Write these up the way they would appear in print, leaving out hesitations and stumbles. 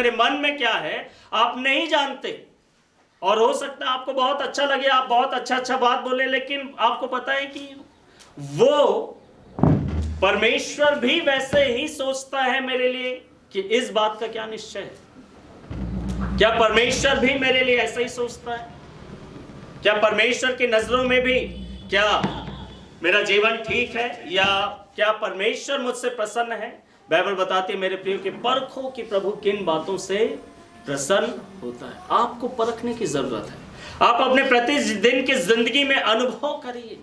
मेरे मन में क्या है आप नहीं जानते। और हो सकता है आपको बहुत अच्छा लगे, आप बहुत अच्छा बात बोले, लेकिन आपको पता है कि वो परमेश्वर भी वैसे ही सोचता है मेरे लिए कि इस बात का क्या निश्चय है। क्या परमेश्वर भी मेरे लिए ऐसा ही सोचता है? क्या परमेश्वर की नजरों में भी क्या मेरा जीवन ठीक है, या क्या परमेश्वर मुझसे प्रसन्न है? बाइबल बताती है मेरे प्रियो कि परखो कि प्रभु किन बातों से प्रसन्न होता है। आपको परखने की जरूरत है। आप अपने प्रतिदिन की जिंदगी में अनुभव करिए,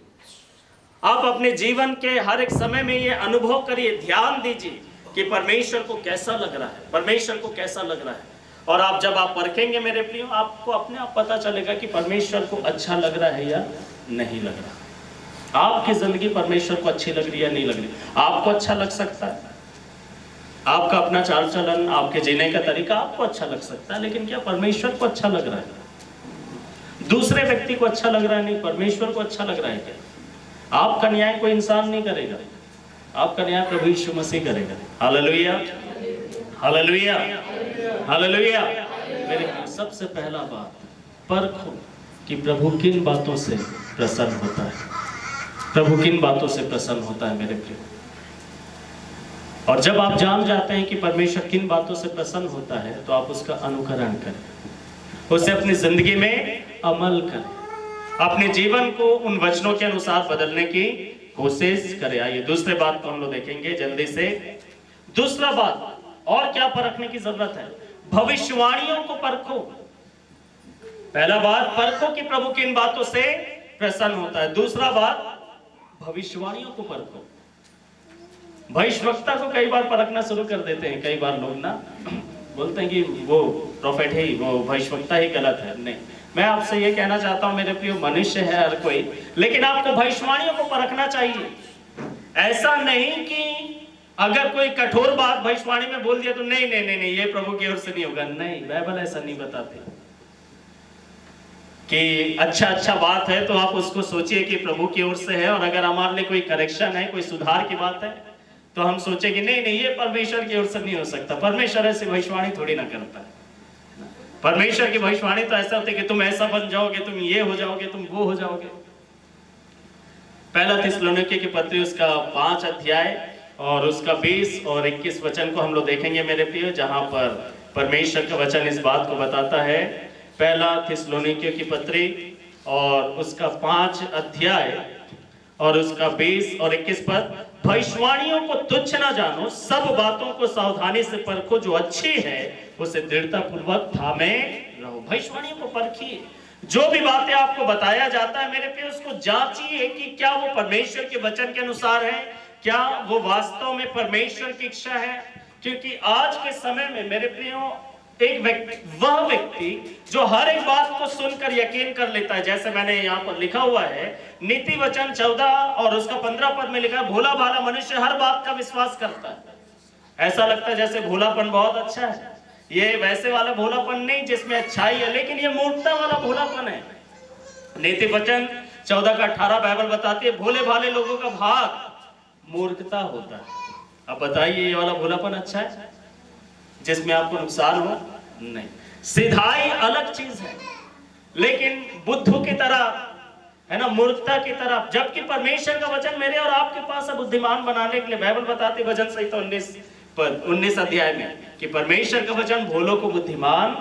आप अपने जीवन के हर एक समय में ये अनुभव करिए, ध्यान दीजिए कि परमेश्वर को कैसा लग रहा है, परमेश्वर को कैसा लग रहा है। और आप जब आप परखेंगे मेरे प्रियो, आपको अपने आप पता चलेगा कि परमेश्वर को अच्छा लग रहा है या नहीं लग रहा। आपकी जिंदगी परमेश्वर को अच्छी लग रही है या नहीं लग रही। आपको अच्छा लग सकता है, आपका अपना चाल चलन, आपके जीने का तरीका आपको अच्छा लग सकता है, लेकिन क्या परमेश्वर को अच्छा लग रहा है? दूसरे व्यक्ति को अच्छा लग रहा है नहीं, परमेश्वर को अच्छा लग रहा है क्या? आपका न्याय कोई इंसान नहीं करेगा, आपका न्याय प्रभु यीशु मसीह करेगा। Hallelujah, hallelujah, hallelujah. मेरे सबसे पहला बात, परखो कि प्रभु किन बातों से प्रसन्न होता है, प्रभु किन बातों से प्रसन्न होता है मेरे प्रिय। और जब आप जान जाते हैं कि परमेश्वर किन बातों से प्रसन्न होता है, तो आप उसका अनुकरण करें, उसे अपनी जिंदगी में अमल करें, अपने जीवन को उन वचनों के अनुसार बदलने की कोशिश करें। आइए दूसरे बात को हम लोग देखेंगे जल्दी से। दूसरा बात, और क्या परखने की जरूरत है? भविष्यवाणियों को परखो। पहला बात, परखो कि प्रभु किन बातों से प्रसन्न होता है। दूसरा बात, भविष्यवाणियों को परखो। भविष्यवक्ता को कई बार परखना शुरू कर देते हैं। कई बार लोग ना बोलते हैं कि वो प्रॉफिट है ही, वो भविष्यवक्ता ही गलत है। नहीं, मैं आपसे ये कहना चाहता हूं मेरे प्रिय, मनुष्य है हर कोई, लेकिन आपको भविष्यवाणियों को परखना चाहिए। ऐसा नहीं कि अगर कोई कठोर बात भविष्यवाणी में बोल दिया तो नहीं नहीं नहीं नहीं ये प्रभु की ओर से नहीं होगा। नहीं, बाइबल ऐसा नहीं बताती कि अच्छा बात है तो आप उसको सोचिए कि प्रभु की ओर से है, और अगर हमारे लिए कोई करेक्शन है, कोई सुधार की बात है, तो हम सोचेंगे नहीं नहीं ये परमेश्वर की ओर से नहीं हो सकता। परमेश्वर ऐसी भविष्यवाणी थोड़ी ना करता है। परमेश्वर की भविष्यवाणी तो ऐसा होती है कि तुम ऐसा बन जाओगे, तुम ये हो जाओगे, तुम वो हो जाओगे। पहला थिस्सलुनीके की पत्री उसका 5 अध्याय और उसका 20 और 21 वचन को हम लोग देखेंगे मेरे प्रिय, जहां पर परमेश्वर का वचन इस बात को बताता है। पहला थिस्सलुनीके की पत्री और उसका 5 अध्याय और उसका 20 और 21 पद, भविष्यवाणियों को तुच्छ ना जानो, सब बातों को सावधानी से परखो, जो अच्छी है उसे दृढ़ता पूर्वक थामे रहो। भविष्यवाणियों को परखिए, जो भी बातें आपको बताया जाता है मेरे प्रिय, उसको जांचिए कि क्या वो परमेश्वर के वचन के अनुसार है, क्या वो वास्तव में परमेश्वर की इच्छा है। क्योंकि आज के समय में मेरे प्रियो, वह व्यक्ति जो हर एक बात को सुनकर यकीन कर लेता है, जैसे मैंने यहाँ पर लिखा हुआ है नीति वचन 14 और उसका 15 पद में लिखा है, भोला भाला मनुष्य हर बात का विश्वास करता है। ऐसा लगता है जैसे भोलापन बहुत अच्छा है। ये वैसे वाला भोलापन नहीं जिसमें अच्छाई है, लेकिन ये मूर्खता वाला भोलापन है। नीति वचन 14 का 18 बाइबल बताती है, भोले भाले लोगों का भाग मूर्खता होता है। अब बताइए ये वाला भोलापन अच्छा है जिसमें आपको नुकसान हो? नहीं। सिधाई अलग चीज है, लेकिन बुद्धू की तरह है ना, मूर्खता की तरह। जबकि परमेश्वर का वचन मेरे और आपके पास है बुद्धिमान बनाने के लिए। बाइबल बताती है भजन संहिता 19 अध्याय में कि परमेश्वर का वचन भोलों को बुद्धिमान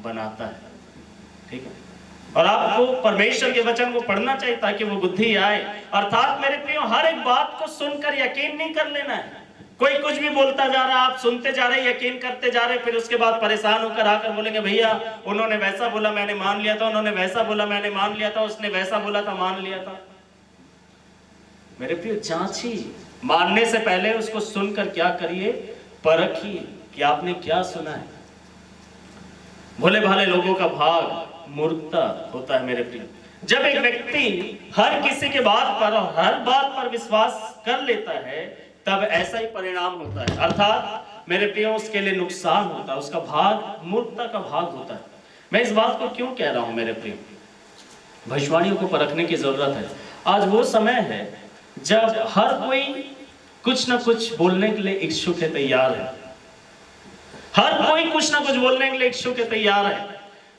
बनाता है। ठीक है, और आपको परमेश्वर के वचन को पढ़ना चाहिए ताकि वो बुद्धि आए। अर्थात मेरे प्रियो, हर एक बात को सुनकर यकीन नहीं कर लेना है। कोई कुछ भी बोलता जा रहा है, आप सुनते जा रहे, यकीन करते जा रहे, फिर उसके बाद परेशान होकर आकर बोलेंगे भैया उन्होंने वैसा बोला मैंने मान लिया था, उन्होंने वैसा बोला मैंने मान लिया था, उसने वैसा बोला था मान लिया था। मेरे प्रिय, जांचिए, मानने से पहले उसको सुनकर क्या करिए, परखिए कि आपने क्या सुना है। भोले भाले लोगों का भाग मूर्खता होता है मेरे प्रिय। जब एक व्यक्ति हर किसी के बात पर और हर बात पर विश्वास कर लेता है, तब ऐसा ही परिणाम होता है। अर्थात मेरे प्रियो, उसके लिए नुकसान होता है, उसका भाग मूर्खता का भाग होता है। मैं इस बात को क्यों कह रहा हूं मेरे प्रियो? भविष्यवाणियों को परखने की जरूरत है। आज वो समय है जब हर कोई कुछ ना कुछ बोलने के लिए इच्छुक है, तैयार है। हर कोई कुछ ना कुछ बोलने के लिए इच्छुक है, तैयार है।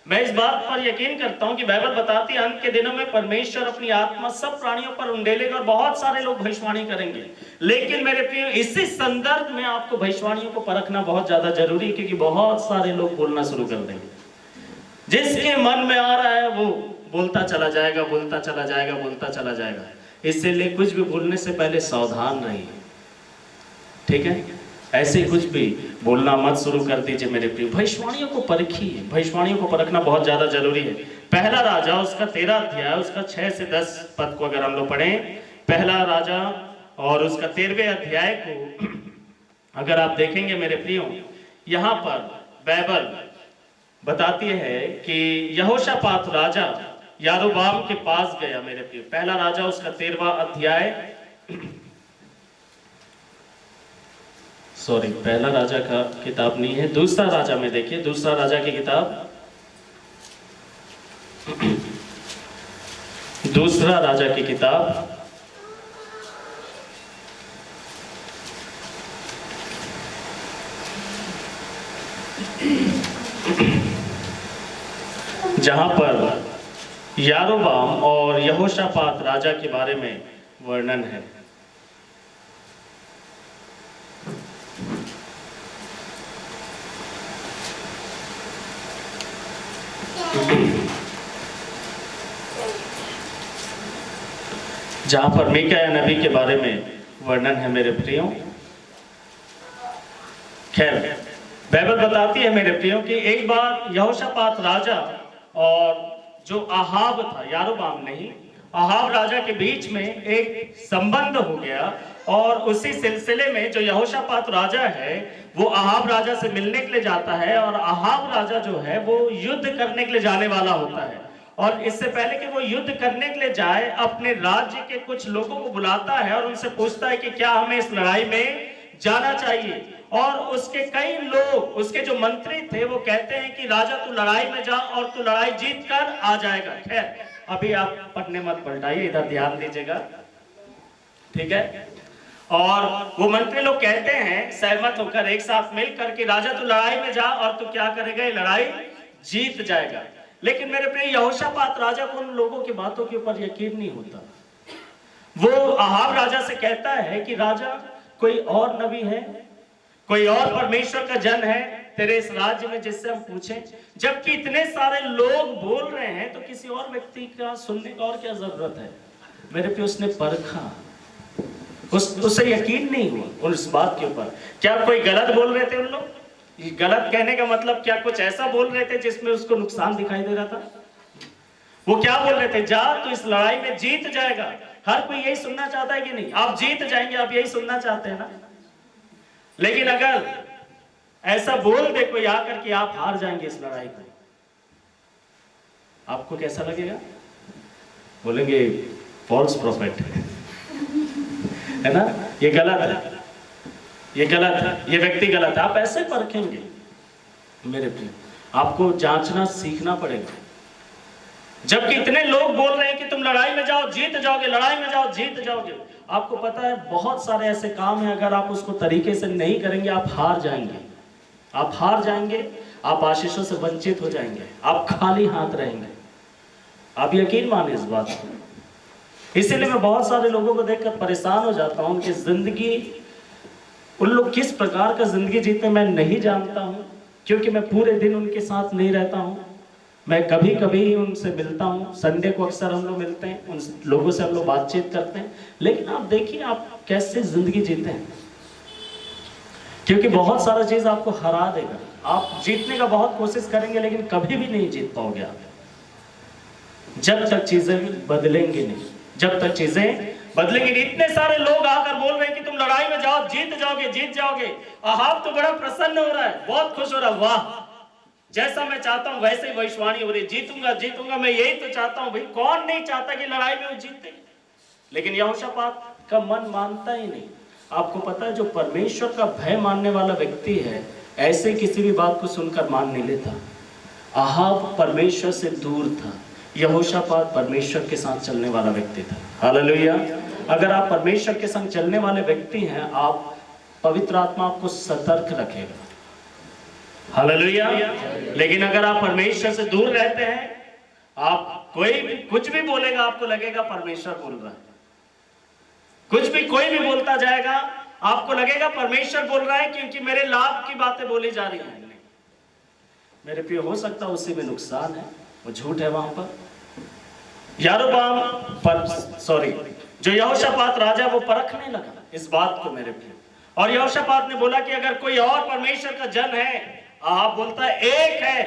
मैं इस बात पर यकीन करता हूं कि बाइबल बताती है अंत के दिनों में परमेश्वर अपनी आत्मा सब प्राणियों पर उंडेलेगा और बहुत सारे लोग भविष्यवाणी करेंगे। लेकिन मेरे प्रिय, इसी संदर्भ में आपको भविष्यवाणियों को परखना बहुत ज्यादा जरूरी है, क्योंकि बहुत सारे लोग बोलना शुरू कर देंगे। जिसके मन में आ रहा है वो बोलता चला जाएगा, बोलता चला जाएगा, बोलता चला जाएगा। इसलिए कुछ भी बोलने से पहले सावधान रहिए, ठीक है? ऐसे कुछ भी बोलना मत शुरू कर दीजिए मेरे प्रिय। भविष्यवाणियों को परखिए, भविष्यवाणियों को परखना बहुत ज्यादा जरूरी है। पहला राजा उसका 13 अध्याय उसका 6 से 10 पद को अगर हम लोग पढ़ें, पहला राजा और उसका 13वें अध्याय को अगर आप देखेंगे मेरे प्रियो, यहाँ पर बाइबल बताती है कि यहोशापात राजा यारोबाम के पास गया मेरे प्रियो। पहला राजा उसका 13वां अध्याय, सॉरी पहला राजा का किताब नहीं है, दूसरा राजा में देखिए, दूसरा राजा की किताब, दूसरा राजा की किताब जहां पर यारोबाम और यहोशापात राजा के बारे में वर्णन है। जहां पर मीका नबी के बारे में वर्णन है मेरे प्रियो। खैर, बाइबल बताती है मेरे प्रियो कि एक बार यहोशापात राजा और जो अहाब था, यारोबाम नहीं, अहाब राजा के बीच में एक संबंध हो गया। और उसी सिलसिले में जो यहोशापात राजा है वो अहाब राजा से मिलने के लिए जाता है, और अहाब राजा जो है वो युद्ध करने के लिए जाने वाला होता है। और इससे पहले कि वो युद्ध करने के लिए जाए, अपने राज्य के कुछ लोगों को बुलाता है और उनसे पूछता है कि क्या हमें इस लड़ाई में जाना चाहिए। और उसके कई लोग, उसके जो मंत्री थे, वो कहते हैं कि राजा तू लड़ाई में जा और तू लड़ाई जीत कर आ जाएगा। खैर, अभी आप पढ़ने मत पलटाइए, इधर ध्यान दीजिएगा, ठीक है? और वो मंत्री लोग कहते हैं सहमत होकर एक साथ मिलकर कि राजा तू लड़ाई में जा और तू क्या करेगा, ये लड़ाई जीत जाएगा। लेकिन मेरे प्रिय, यहोशापात राजा को उन लोगों की बातों के ऊपर यकीन नहीं होता। वो अहाब राजा से कहता है कि राजा, कोई और नबी है, कोई और परमेश्वर का जन है तेरे इस राज्य में जिससे हम पूछें? जबकि इतने सारे लोग बोल रहे हैं तो किसी और व्यक्ति का सुनने का और क्या जरूरत है? मेरे पे उसने परखा, उससे यकीन नहीं हुआ उस बात के ऊपर। क्या कोई गलत बोल रहे थे उन लोग? गलत कहने का मतलब क्या कुछ ऐसा बोल रहे थे जिसमें उसको नुकसान दिखाई दे रहा था? वो क्या बोल रहे थे? जा तो इस लड़ाई में जीत जाएगा। हर कोई यही सुनना चाहता है कि नहीं? आप जीत जाएंगे, आप यही सुनना चाहते हैं ना? लेकिन अगर ऐसा बोल दे कोई आकर कि आप हार जाएंगे इस लड़ाई को, आपको कैसा लगेगा? बोलेंगे फॉल्स प्रॉफिट है ना, ये गलत है, ये गलत है, ये व्यक्ति गलत है। आप ऐसे परखेंगे मेरे प्रिय, आपको जांचना सीखना पड़ेगा। जबकि इतने लोग बोल रहे हैं कि तुम लड़ाई में जाओ जीत जाओगे, लड़ाई में जाओ जीत जाओगे। आपको पता है बहुत सारे ऐसे काम हैं, अगर आप उसको तरीके से नहीं करेंगे आप हार जाएंगे, आप हार जाएंगे, आप आशीषों से वंचित हो जाएंगे, आप खाली हाथ रहेंगे। आप यकीन माने इस बात को। इसीलिए मैं बहुत सारे लोगों को देखकर परेशान हो जाता हूं कि जिंदगी, उन लोग किस प्रकार का जिंदगी जीते मैं नहीं जानता हूं, क्योंकि मैं पूरे दिन उनके साथ नहीं रहता हूं। मैं कभी कभी उनसे मिलता हूं, संडे को अक्सर हम लोग मिलते हैं, उन लोगों से हम लोग बातचीत करते हैं। लेकिन आप देखिए आप कैसे जिंदगी जीते हैं, क्योंकि बहुत सारा चीज आपको हरा देगा। आप जीतने का बहुत कोशिश करेंगे लेकिन कभी भी नहीं जीत पाओगे आप, जब तक चीजें बदलेंगे नहीं, जब तक चीजें बदलेंगे नहीं। इतने सारे लोग आकर बोल रहे हैं कि तुम लड़ाई में जाओ जीत जाओगे, जीत जाओगे। अहाब तो बड़ा प्रसन्न हो रहा है, बहुत खुश हो रहा है, वाह जैसा मैं चाहता हूं वैसे ही भविष्यवाणी हो रही, जीतूंगा जीतूंगा, मैं यही तो चाहता हूं। भाई कौन नहीं चाहता कि लड़ाई में वो जीते? लेकिन यहोशापात का मन मानता ही नहीं। आपको पता है जो परमेश्वर का भय मानने वाला व्यक्ति है ऐसे किसी भी बात को सुनकर मान नहीं लेता। अहाब परमेश्वर से दूर था, यहोशापात परमेश्वर के साथ चलने वाला व्यक्ति था। हालेलुया। अगर आप परमेश्वर के संग चलने वाले व्यक्ति हैं, आप पवित्र आत्मा आपको सतर्क रखेगा। हालेलुया। लेकिन अगर आप परमेश्वर से दूर रहते हैं, आप कोई भी कुछ भी बोलेगा, आपको लगेगा परमेश्वर बोल रहा है। कुछ भी कोई भी बोलता जाएगा, आपको लगेगा परमेश्वर बोल रहा है, क्योंकि मेरे लाभ की बातें बोली जा रही हैं। मेरे प्रिय, हो सकता है उसी में नुकसान है, वो झूठ है वहां पर। यारोबाम पर जो यहोशापात राजा, वो परखने लगा इस बात को मेरे प्रिय, और यहोशापात ने बोला कि अगर कोई और परमेश्वर का जन है, आप बोलता है एक है,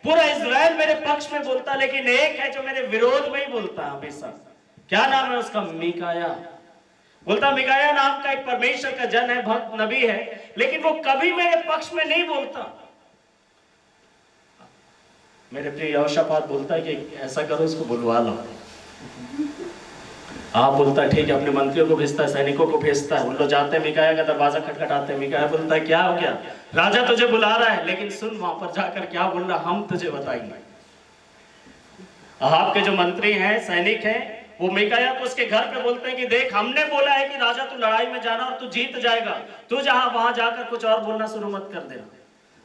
पूरा इज़राइल मेरे पक्ष में बोलता है, लेकिन एक है जो मेरे विरोध में ही बोलता है हमेशा। क्या नाम है उसका? मीकाया। बोलता मिकाया नाम का एक परमेश्वर का जन है, भक्त नबी है, लेकिन वो कभी मेरे पक्ष में नहीं बोलता। मेरे प्रिय, यहोशापात बोलता है कि ऐसा करो, उसको बुलवा लो। आप बोलता है ठीक है, अपने मंत्रियों को भेजता है, सैनिकों को भेजता है, उन लोग जाते हैं, मिकाया का दरवाजा खटखटाते हैं। मिकाया बोलता है क्या हो गया? राजा तुझे बुला रहा है, लेकिन सुन वहां पर जाकर क्या बोल रहा, हम तुझे बताएंगे। आपके जो मंत्री हैं, सैनिक हैं, वो मिकाया को उसके घर पे बोलते हैं कि देख, हमने बोला है कि राजा तू लड़ाई में जाना और तू जीत जाएगा, तू जहां वहां जाकर कुछ और बोलना शुरू मत कर देना,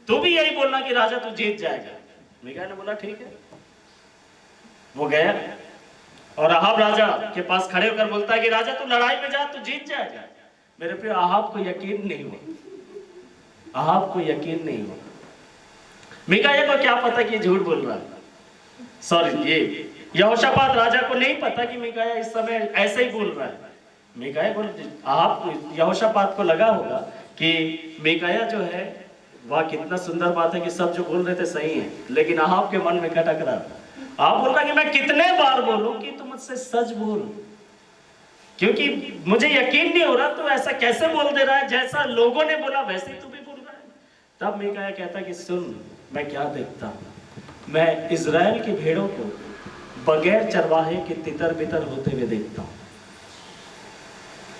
तू भी यही बोलना कि राजा तू जीत जाएगा। मिकाया ने बोला ठीक है। वो गया और अहाब राजा के पास खड़े होकर बोलता है कि राजा तू लड़ाई में जा, तू जीत जाएगा। मेरे प्रिय, अहाब को यकीन नहीं हुआ, अहाब को यकीन नहीं हुआ। मिकाया को क्या पता कि झूठ बोल रहा है, सॉरी, ये यहोशापात राजा को नहीं पता कि मिकाया इस समय ऐसे ही बोल रहा है। मिकाया को, अहाब यहोशापात को लगा होगा कि मिकाया जो है वह कितना सुंदर बात है कि सब जो बोल रहे थे सही है, लेकिन अहाब के मन में खटक रहा। आप बोल रहा कि मैं कितने बार बोलूं कि तू मुझसे सच बोल, क्योंकि मुझे यकीन नहीं हो रहा, तू ऐसा कैसे बोल दे रहा है, जैसा लोगों ने बोला वैसे तू भी बोल रहा है। तब मिकाया कहता कि सुन, मैं क्या देखता हूं, मैं इज़राइल की भेड़ों को बगैर चरवाहे के तितर बितर होते हुए देखता हूं।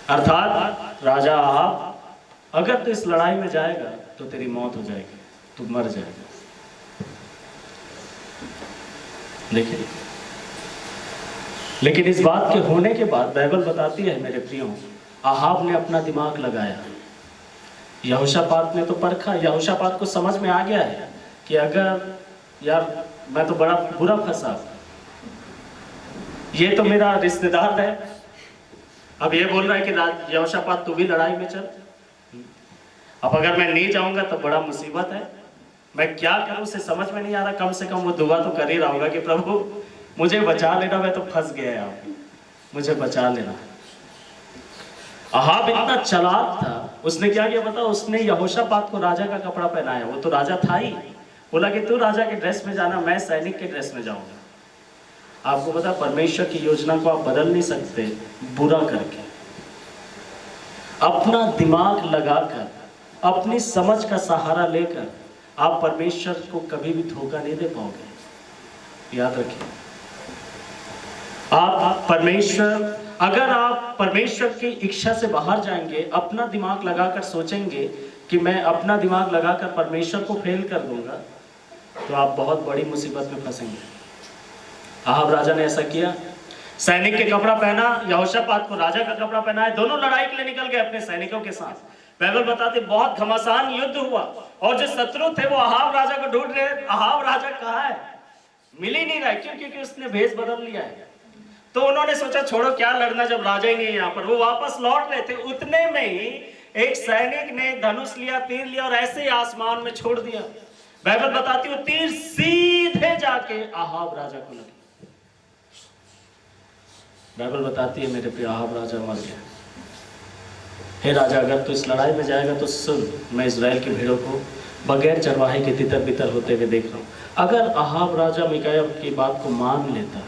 अर्थात राजा अहाब, अगर तू इस लड़ाई में जाएगा तो तेरी मौत हो जाएगी, तू मर जाएगा। देखिए, लेकिन इस बात के होने के बाद बाइबल बताती है मेरे प्रियो, अहाब ने अपना दिमाग लगाया। यहोशापात ने तो परखा, यहोशापात को समझ में आ गया है कि अगर यार मैं तो बड़ा बुरा फंसा, ये तो मेरा रिश्तेदार है, अब ये बोल रहा है कि यहोशापात तू भी लड़ाई में चल। अब अगर मैं नहीं जाऊंगा तो बड़ा मुसीबत है, मैं क्या करूं, उसे समझ में नहीं आ रहा। कम से कम वो दुआ तो कर ही रहा होगा कि प्रभु मुझे बचा लेना, मैं तो फंस गया यार, मुझे बचा लेना। अहाब इतना चालाक था, उसने क्या किया पता, उसने यहोशापात को राजा का कपड़ा पहनाया, वो तो राजा था ही, बोला कि तू राजा के ड्रेस में जाना, मैं सैनिक के ड्रेस में जाऊंगा। आपको पता, परमेश्वर की योजना को आप बदल नहीं सकते बुरा करके। अपना दिमाग लगाकर, अपनी समझ का सहारा लेकर आप परमेश्वर को कभी भी धोखा नहीं दे पाओगे, याद रखिए। अगर आप परमेश्वर की इच्छा से बाहर जाएंगे, अपना दिमाग लगाकर सोचेंगे कि मैं अपना दिमाग लगाकर परमेश्वर को फेल कर दूंगा, तो आप बहुत बड़ी मुसीबत में फंसेंगे। अहाब राजा ने ऐसा किया, सैनिक के कपड़ा पहना, यहोशापात को राजा का कपड़ा पहनाया, दोनों लड़ाई के लिए निकल गए अपने सैनिकों के साथ। बाइबल बताते बहुत घमासान युद्ध हुआ, और जो शत्रु थे वो अहाब राजा को ढूंढ रहे। अहाब राजा कहाँ है, मिल ही नहीं रहा, क्यों? क्योंकि उसने भेष बदल लिया है। तो उन्होंने सोचा छोड़ो क्या लड़ना, जब राजा ही नहीं है यहाँ पर। वो वापस लौट रहे थे, उतने में ही एक सैनिक ने धनुष लिया, तीर लिया और ऐसे ही आसमान में छोड़ दिया। बाइबल बताती है वो तीर सीधे जाके अहाब राजा को लगी। बाइबल बताती है मेरे प्रिय, अहाब राजा मर गया। हे राजा, अगर तू इस लड़ाई में जाएगा तो सुन, मैं इज़राइल की भेड़ों को बगैर चरवाहे के तितर बितर होते हुए देख रहा हूँ। अगर अहाब राजा मिकाया की बात को मान लेता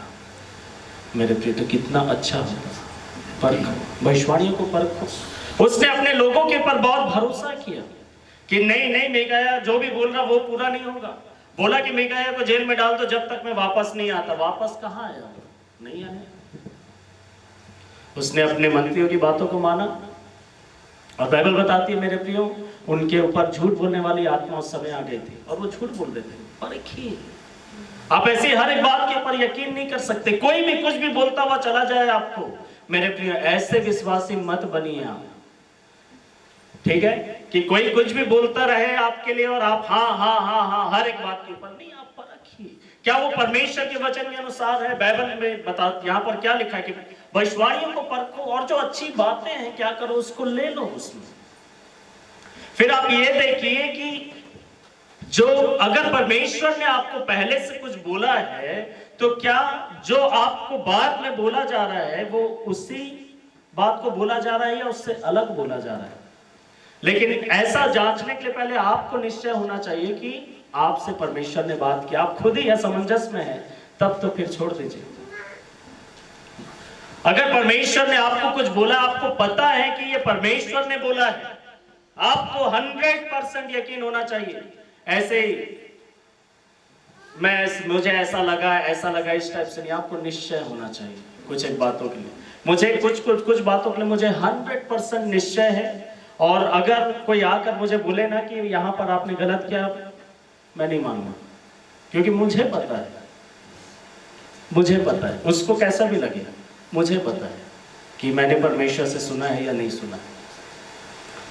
मेरे प्रिय, तो कितना अच्छा होता। परखो, भविष्यवाणियों को परखो। उसने अपने लोगों के ऊपर बहुत भरोसा किया कि नहीं मिकाया जो भी बोल रहा वो पूरा नहीं होगा। बोला कि मिकाया को जेल में डाल दो जब तक मैं वापस नहीं आता। वापस कहाँ आया? नहीं आया। उसने अपने मंत्रियों की बातों को माना, और बाइबल बताती है मेरे प्रियो, उनके ऊपर झूठ बोलने वाली आत्मा उस समय आ गई थी, और वो झूठ बोल रहे थे। परखिए, आप ऐसी हर एक बात के ऊपर यकीन नहीं कर सकते। कोई भी कुछ भी बोलता हुआ चला जाए आपको, मेरे प्रिय ऐसे विश्वासी मत बनिए आप। ठीक है, कि कोई कुछ भी बोलता रहे आपके लिए और आप हाँ हाँ हाँ हाँ हर एक बात के ऊपर नहीं, आप परखिए क्या वो परमेश्वर के वचन के अनुसार है। बाइबल में बता, यहाँ पर क्या लिखा है कि भविष्यवाणियों को परखो और जो अच्छी बातें हैं क्या करो, उसको ले लो उसमें। फिर आप ये देखिए कि जो अगर परमेश्वर ने आपको पहले से कुछ बोला है तो क्या जो आपको बाद में बोला जा रहा है वो उसी बात को बोला जा रहा है या उससे अलग बोला जा रहा है। लेकिन ऐसा जांचने के लिए पहले आपको निश्चय होना चाहिए कि आपसे परमेश्वर ने बात की, आप खुद ही असमंजस में है, तब तो फिर छोड़ दीजिए। अगर परमेश्वर ने आपको कुछ बोला, आपको पता है कि ये परमेश्वर ने बोला है, आपको 100% यकीन होना चाहिए। ऐसे ही मुझे ऐसा लगा इस टाइप से नहीं, आपको निश्चय होना चाहिए कुछ एक बातों के लिए। मुझे कुछ बातों के लिए मुझे 100% निश्चय है, और अगर कोई आकर मुझे बोले ना कि यहाँ पर आपने गलत किया, मैं नहीं मानूंगा, क्योंकि मुझे पता है उसको कैसा भी लगे, मुझे पता है कि मैंने परमेश्वर से सुना है या नहीं सुना है।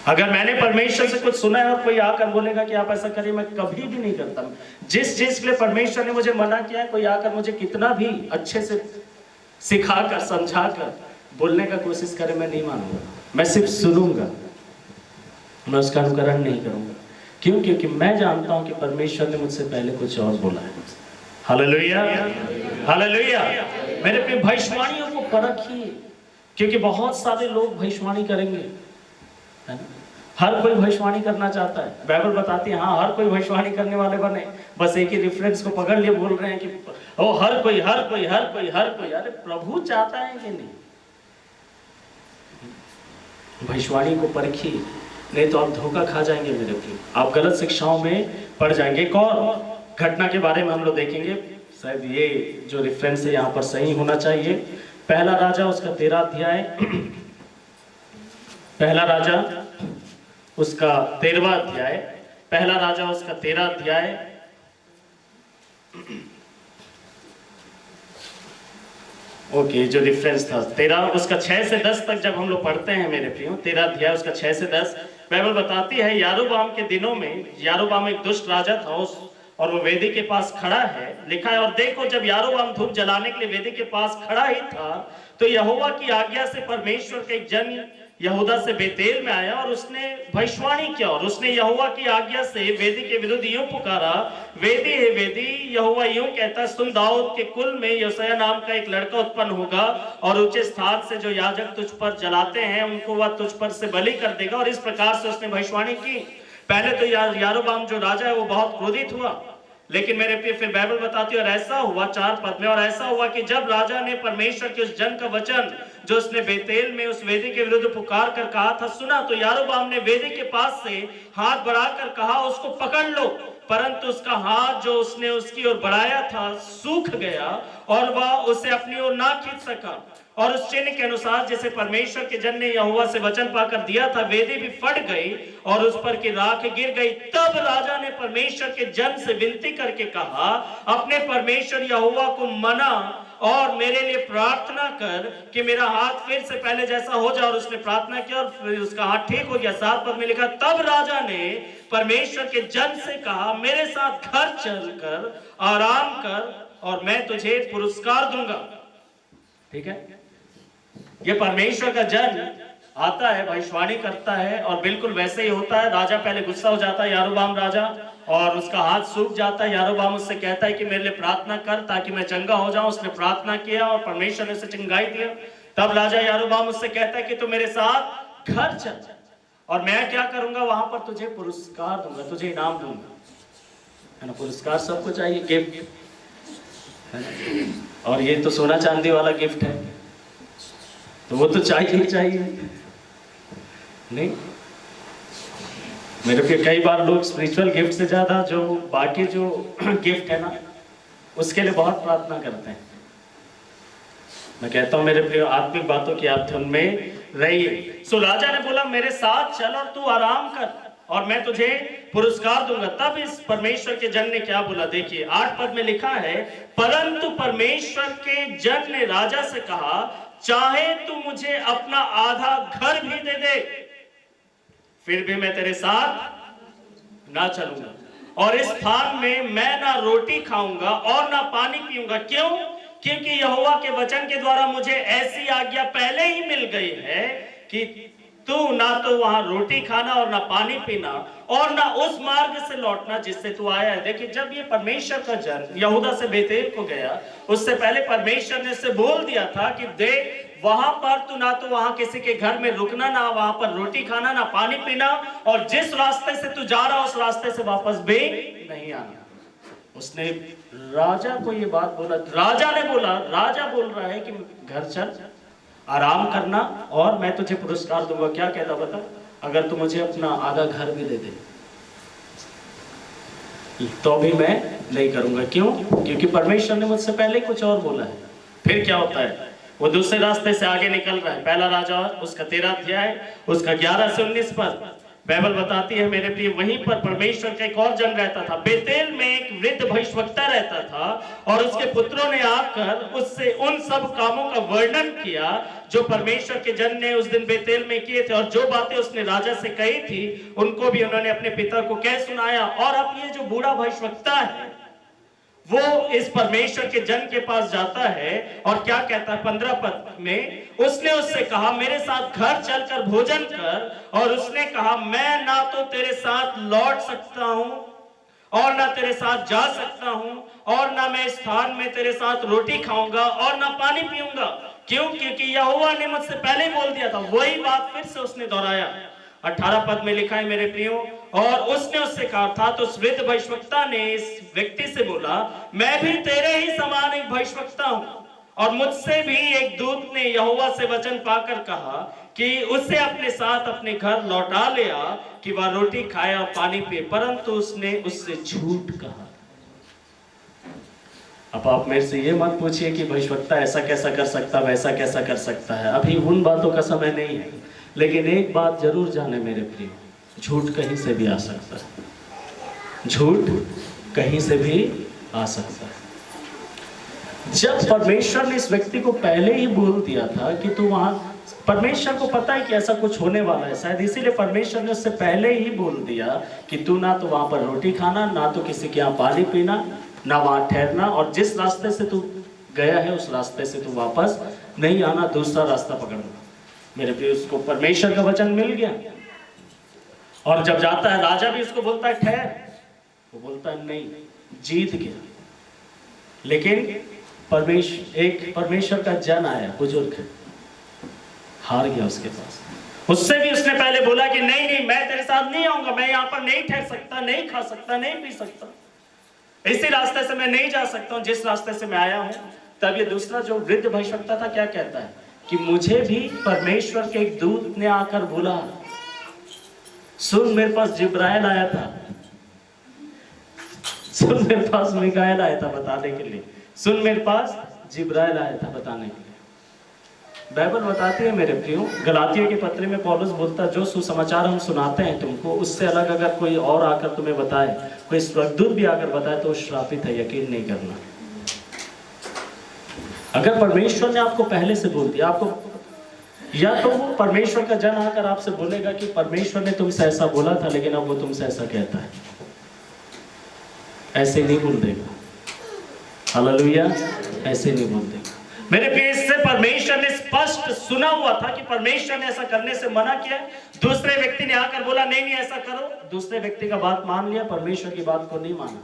अगर मैंने परमेश्वर से कुछ सुना है और कोई आकर बोलेगा कि आप ऐसा करिए, मैं कभी भी नहीं करता। जिस चीज के लिए परमेश्वर ने मुझे मना किया है, कोई आकर मुझे कितना भी अच्छे से सिखाकर समझाकर बोलने का कोशिश करे, मैं नहीं मानूंगा, मैं सिर्फ सुनूंगा, मैं उसका अनुकरण नहीं करूंगा। क्यों? क्योंकि मैं जानता हूं कि परमेश्वर ने मुझसे पहले कुछ और बोला है। Hallelujah, hallelujah. मेरे प्रिय, भविष्यवाणियों को परखिए, क्योंकि बहुत सारे लोग भविष्यवाणी करेंगे, है ना। हर कोई भविष्यवाणी करना चाहता है। बाइबल बताती है हाँ, हर कोई भविष्यवाणी करने वाले बने, बस एक ही रेफरेंस को पकड़ लिए बोल रहे हैं कि ओ हर कोई। अरे प्रभु चाहता है कि नहीं? भविष्यवाणी को परखिए, नहीं तो आप धोखा खा जाएंगे मेरे प्रिय, आप गलत शिक्षाओं में पड़ जाएंगे। एक और घटना के बारे में हम लोग देखेंगे, शायद ये जो रेफरेंस है यहाँ पर सही होना चाहिए। पहला राजा उसका 13 अध्याय, पहला राजा उसका 13वां अध्याय, पहला राजा उसका 13 अध्याय, ओके, जो रेफरेंस था 13 उसका 6 से 10 तक जब हम लोग पढ़ते हैं मेरे प्रियो, 13 अध्याय उसका 6 से 10, बाइबल बताती है यारोबाम के दिनों में, यारोबाम एक दुष्ट राजा था और वो वेदी के पास खड़ा है। लिखा है, और देखो जब यारोबाम धूप जलाने के लिए वेदी के पास खड़ा ही था तो यहोवा की आज्ञा से परमेश्वर का एक जन यहूदा से बेतेल में आया और उसने भविष्यवाणी किया, और उसने यहोवा की आज्ञा से वेदी के विरुद्ध यूं पुकारा, वेदी है वेदी, यहोवा यूं कहता, सुन, दाऊद के कुल में योशिय्याह नाम का एक लड़का उत्पन्न होगा और ऊंचे स्थान से जो याजक तुझ पर जलाते हैं उनको वह तुझ पर से बलि कर देगा। और इस प्रकार से उसने भविष्यवाणी की। पहले तो यारोबाम जो राजा है वो बहुत क्रोधित हुआ, लेकिन मेरे प्रिय फिर बाइबल बताती है और ऐसा हुआ 4 पद में, और ऐसा हुआ कि जब राजा ने परमेश्वर के उस जन का वचन जो उसने बेतेल में उस वेदी के विरुद्ध पुकार कर कहा था सुना, तो यारोबाम ने वेदी के पास से हाथ बढ़ाकर कहा उसको पकड़ लो, परंतु उसका हाथ जो उसने उसकी ओर बढ़ाया था सूख गया और वह उसे अपनी ओर ना खींच सका। और उस चिन्ह के अनुसार जैसे परमेश्वर के जन ने यहोवा से वचन पाकर दिया था, वेदी भी फट गई और उस पर की राख गिर गई। तब राजा ने परमेश्वर के जन से विनती करके कहा, अपने परमेश्वर यहोवा को मना और मेरे लिए प्रार्थना कर कि मेरा हाथ फिर से पहले जैसा हो जाए। और उसने प्रार्थना की और फिर उसका हाथ ठीक हो गया। 7 पद में लिखा, तब राजा ने परमेश्वर के जन से कहा, मेरे साथ घर चलकर आराम कर और मैं तुझे पुरस्कार दूंगा। ठीक है, ये परमेश्वर का जन आता है, भविष्यवाणी करता है, और बिल्कुल वैसे ही होता है। राजा पहले गुस्सा हो जाता है, यारोबाम राजा, और उसका हाथ सूख जाता है। यारोबाम उससे कहता है कि मेरे लिए प्रार्थना कर ताकि मैं चंगा हो जाऊं। उसने प्रार्थना किया और परमेश्वर ने उसे चंगाई दिया। तब राजा यारोबाम उससे कहता है कि तू मेरे साथ घर चल और मैं क्या करूंगा, वहां पर तुझे पुरस्कार दूंगा, तुझे इनाम दूंगा, है ना। पुरस्कार सबको चाहिए, गिफ्ट, और ये तो सोना चांदी वाला गिफ्ट है, तो वो तो चाहिए नहीं। मेरे पे कई बार लोग स्पिरिचुअल गिफ्ट से ज्यादा जो बाकी जो गिफ्ट है ना उसके लिए बहुत प्रार्थना करते हैं। मैं कहता हूं मेरे प्रिय, आत्मिक बातों की आप धुन में रहिए। सो राजा ने बोला, मेरे साथ चल और तू आराम कर और मैं तुझे पुरस्कार दूंगा। तब इस परमेश्वर के जन ने क्या बोला, देखिए 8 पद में लिखा है, परंतु परमेश्वर के जन ने राजा से कहा, चाहे तू मुझे अपना आधा घर भी दे दे, फिर भी मैं तेरे साथ ना चलूंगा, और इस स्थान में मैं ना रोटी खाऊंगा और ना पानी पीऊंगा। क्यों? क्योंकि यहोवा के वचन के द्वारा मुझे ऐसी आज्ञा पहले ही मिल गई है कि तू ना तो वहां रोटी खाना और ना पानी पीना और ना उस मार्ग से लौटना जिससे तू आया है। देखिए, जब ये परमेश्वर का जन यहूदा से बेतेल को गया, उससे पहले परमेश्वर ने उससे बोल दिया था कि देख, वहां पर तू ना तो वहां किसी के घर में रुकना, ना वहां पर रोटी खाना, ना पानी पीना, और जिस रास्ते से तू जा रहा उस रास्ते से वापस भी नहीं आना। उसने राजा को ये बात बोला, राजा ने बोला, राजा बोल रहा है कि घर चल, आराम करना और मैं तुझे पुरस्कार दूंगा। क्या कहता बता? अगर तू मुझे अपना आधा घर भी दे दे तो भी मैं नहीं करूंगा। क्यों? क्योंकि परमेश्वर ने मुझसे पहले कुछ और बोला है। फिर क्या होता है? वो दूसरे रास्ते से आगे निकल रहा है। पहला राजा उसका 13 अध्याय उसका 11 से 19 पद बाइबल बताती है मेरे प्रिय, वहीं पर परमेश्वर का एक और जन रहता था। बेतेल में एक वृद्ध भविष्यवक्ता रहता था और उसके पुत्रों ने आकर उससे उन सब कामों का वर्णन किया जो परमेश्वर के जन ने उस दिन बेतेल में किए थे, और जो बातें उसने राजा से कही थी उनको भी उन्होंने अपने पिता को कह सुनाया। और अब ये जो बूढ़ा भविष्यवक्ता है वो इस परमेश्वर के जन के पास जाता है और क्या कहता है 15 पद में, उसने उससे कहा मेरे साथ घर चलकर भोजन कर, और उसने कहा मैं ना तो तेरे साथ लौट सकता हूं और ना तेरे साथ जा सकता हूं, और ना मैं इस स्थान में तेरे साथ रोटी खाऊंगा और ना पानी पीऊंगा। क्यों? क्योंकि यहोवा ने मुझसे पहले बोल दिया था। वही बात फिर से उसने दोहराया। 18 पद में लिखा है मेरे प्रियो, और उसने उससे कहा था, तो उस वृद्ध भविष्यवक्ता ने इस व्यक्ति से बोला मैं भी तेरे ही समान एक भविष्यवक्ता हूं, और मुझसे भी एक दूत ने यहोवा से वचन पाकर कहा कि उसे अपने साथ अपने घर लौटा ले आ कि वह रोटी खाए और पानी पिए, परंतु उसने उससे झूठ कहा। अब आप मेरे से ये मत पूछिए कि भविष्यवक्ता ऐसा कैसा कर सकता, वैसा कैसा कर सकता है। अभी उन बातों का समय नहीं है, लेकिन एक बात जरूर जाने मेरे प्रिय, झूठ कहीं से भी आ सकता है। झूठ कहीं से भी आ सकता है। जब परमेश्वर ने इस व्यक्ति को पहले ही बोल दिया था कि तू वहां, परमेश्वर को पता है कि ऐसा कुछ होने वाला है, शायद इसीलिए परमेश्वर ने उससे पहले ही बोल दिया कि तू ना तो वहां पर रोटी खाना, ना तो किसी के यहाँ पानी पीना, ना वहां ठहरना, और जिस रास्ते से तू गया है उस रास्ते से तू वापस नहीं आना, दूसरा रास्ता पकड़ना। मेरे प्रिय, उसको परमेश्वर का वचन मिल गया, और जब जाता है राजा भी उसको बोलता है ठहर, वो बोलता है नहीं, जीत गया। लेकिन परमेश्वर का जन आया, बुजुर्ग, हार गया उसके पास। उससे भी उसने पहले बोला कि नहीं नहीं, मैं तेरे साथ नहीं आऊंगा, मैं यहाँ पर नहीं ठहर सकता, नहीं खा सकता, नहीं पी सकता, इसी रास्ते से मैं नहीं जा सकता हूँ जिस रास्ते से मैं आया हूँ। तब ये दूसरा जो वृद्ध भविष्यवक्ता था क्या कहता है कि मुझे भी परमेश्वर के एक दूत ने आकर बोला, सुन मेरे पास जिब्राइल आया था, सुन मेरे पास मिकाएल आया था बताने के लिए, सुन मेरे पास जिब्राइल आया था बताने के लिए। बाइबल बताती है मेरे प्रियो, गलातियों के पत्र में पौलुस बोलता, जो सुसमाचार हम सुनाते हैं तुमको, उससे अलग अगर कोई और आकर तुम्हें बताए, कोई स्वर्गदूत भी आकर बताए, तो श्रापित है, यकीन नहीं करना। अगर परमेश्वर ने आपको पहले से बोल दिया, आपको या तो वो परमेश्वर का जन आकर आपसे बोलेगा कि परमेश्वर ने तुमसे ऐसा बोला था लेकिन अब वो तुमसे ऐसा कहता है, ऐसे नहीं बोल देगा। हालेलुया, ऐसे नहीं बोल देगा। मेरे प्रिय, इससे परमेश्वर ने स्पष्ट सुना हुआ था कि परमेश्वर ने ऐसा करने से मना किया। दूसरे व्यक्ति ने आकर बोला नहीं नहीं ऐसा करो, दूसरे व्यक्ति का बात मान लिया, परमेश्वर की बात को नहीं माना।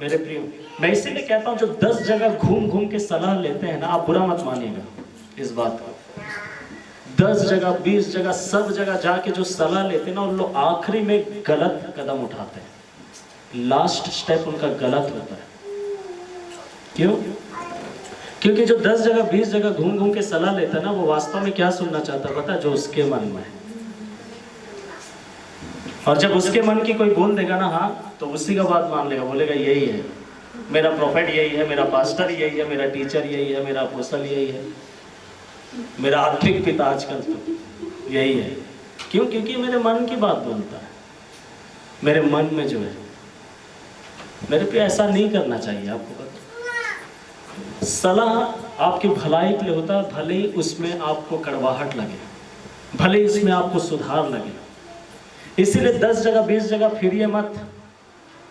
मेरे प्रियो, मैं इसीलिए कहता हूं, जो 10 जगह घूम घूम के सलाह लेते हैं ना, आप बुरा मत मानिएगा इस बात को। 10 जगह 20 जगह सब जगह जाके जो सलाह लेते हैं ना, उन लोग आखिरी में गलत कदम उठाते हैं, लास्ट स्टेप उनका गलत होता है। क्यों? क्योंकि जो 10 जगह 20 जगह घूम घूम के सलाह लेता है ना, वो वास्तव में क्या सुनना चाहता है पता है? जो उसके मन में है। और जब उसके मन की कोई बोल देगा ना हाँ, तो उसी का बात मान लेगा, बोलेगा यही है, मेरा प्रॉफिट यही है, मेरा पास्टर यही है, मेरा टीचर यही है, मेरा अपोस्टल यही है, मेरा आत्मिक पिता आजकल तो यही है। क्यों? क्योंकि मेरे मन की बात बोलता है, मेरे मन में जो है। मेरे पे ऐसा नहीं करना चाहिए। आपको पता, सलाह आपकी भलाई के लिए होता है, भले ही उसमें आपको कड़वाहट लगे, भले ही इसमें आपको सुधार लगे, इसीलिए 10 जगह 20 जगह फिरिए मत,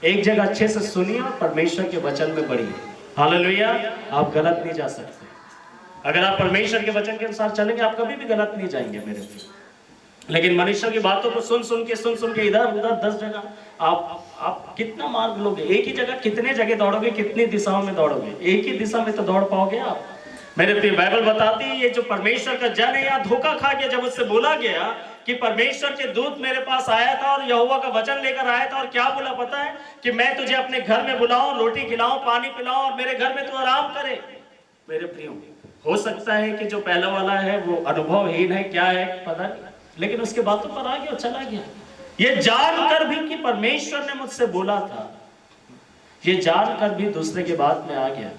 एक जगह अच्छे से सुनिए और परमेश्वर के वचन में बढ़िए। हालेलुया। आप गलत नहीं जा सकते। अगर आप परमेश्वर के वचन के अनुसार चलेंगे आप कभी भी गलत नहीं जाएंगे मेरे प्रिय। लेकिन मनुष्य की बातों को सुन सुन के इधर उधर 10 जगह आप कितना मार्ग लोगे? एक ही जगह कितने जगह दौड़ोगे, कितनी दिशाओं में दौड़ोगे? एक ही दिशा में तो दौड़ पाओगे आप। मेरे प्रिय, बाइबल बताती है ये जो परमेश्वर का जन है यहाँ धोखा खा गया। जब उससे बोला गया कि परमेश्वर के दूत मेरे पास आया था और यहोवा का वचन लेकर आया था, और क्या बोला पता है? कि मैं तुझे अपने घर में बुलाऊं, रोटी खिलाऊं, पानी पिलाऊं और मेरे घर में तू आराम करे। मेरे प्रियो, हो सकता है कि जो पहला वाला है वो अनुभवहीन है, क्या है पता नहीं, लेकिन उसके बातों पर आ गया और चला गया। ये जानकर भी कि परमेश्वर ने मुझसे बोला था, ये जानकर भी दूसरे के बात में आ गया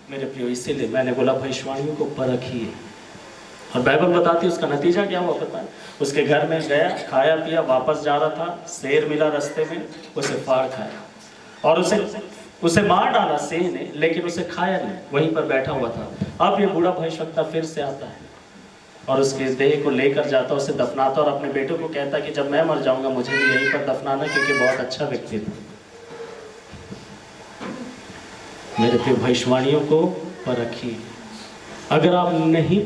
मेरे प्रियो। इसीलिए मैंने बोला भविष्यवाणियों को परखिए। और बाइबल बताती है उसका नतीजा क्या हुआ पता है? उसके घर में गया, खाया पिया, वापस जा रहा था, शेर मिला रास्ते में, उसे फाड़ खाया और उसे मार डाला शेर ने, लेकिन उसे खाया नहीं, वहीं पर बैठा हुआ था। अब ये बूढ़ा भविष्यवक्ता फिर से आता है और उसके देह को लेकर जाता, उसे दफनाता और अपने बेटे को कहता कि जब मैं मर जाऊंगा मुझे भी यहीं पर दफनाना, क्योंकि बहुत अच्छा व्यक्ति था। मेरे प्रिय, भविष्यवाणियों को परखिए। अगर आप नहीं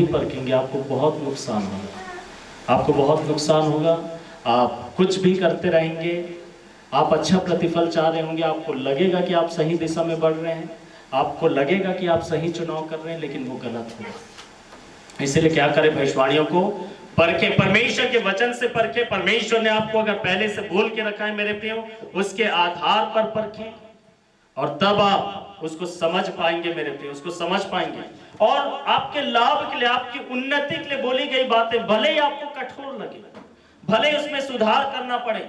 परखेंगे, आपको बहुत नुकसान होगा, आपको बहुत नुकसान होगा। आप कुछ भी करते रहेंगे, आप अच्छा प्रतिफल चाह रहे होंगे, आपको लगेगा कि आप सही दिशा में बढ़ रहे हैं, आपको लगेगा कि आप सही चुनाव कर रहे हैं, लेकिन वो गलत होगा। इसलिए क्या करें? भविष्यवाणियों को परखे, परमेश्वर के वचन से परखे। परमेश्वर ने आपको अगर पहले से बोल के रखा है मेरे प्रियो, उसके आधार पर परखें और तब आप उसको समझ पाएंगे मेरे प्रियो, उसको समझ पाएंगे। और आपके लाभ के लिए, आपकी उन्नति के लिए बोली गई बातें भले ही आपको कठोर लगे, भले उसमें सुधार करना पड़े,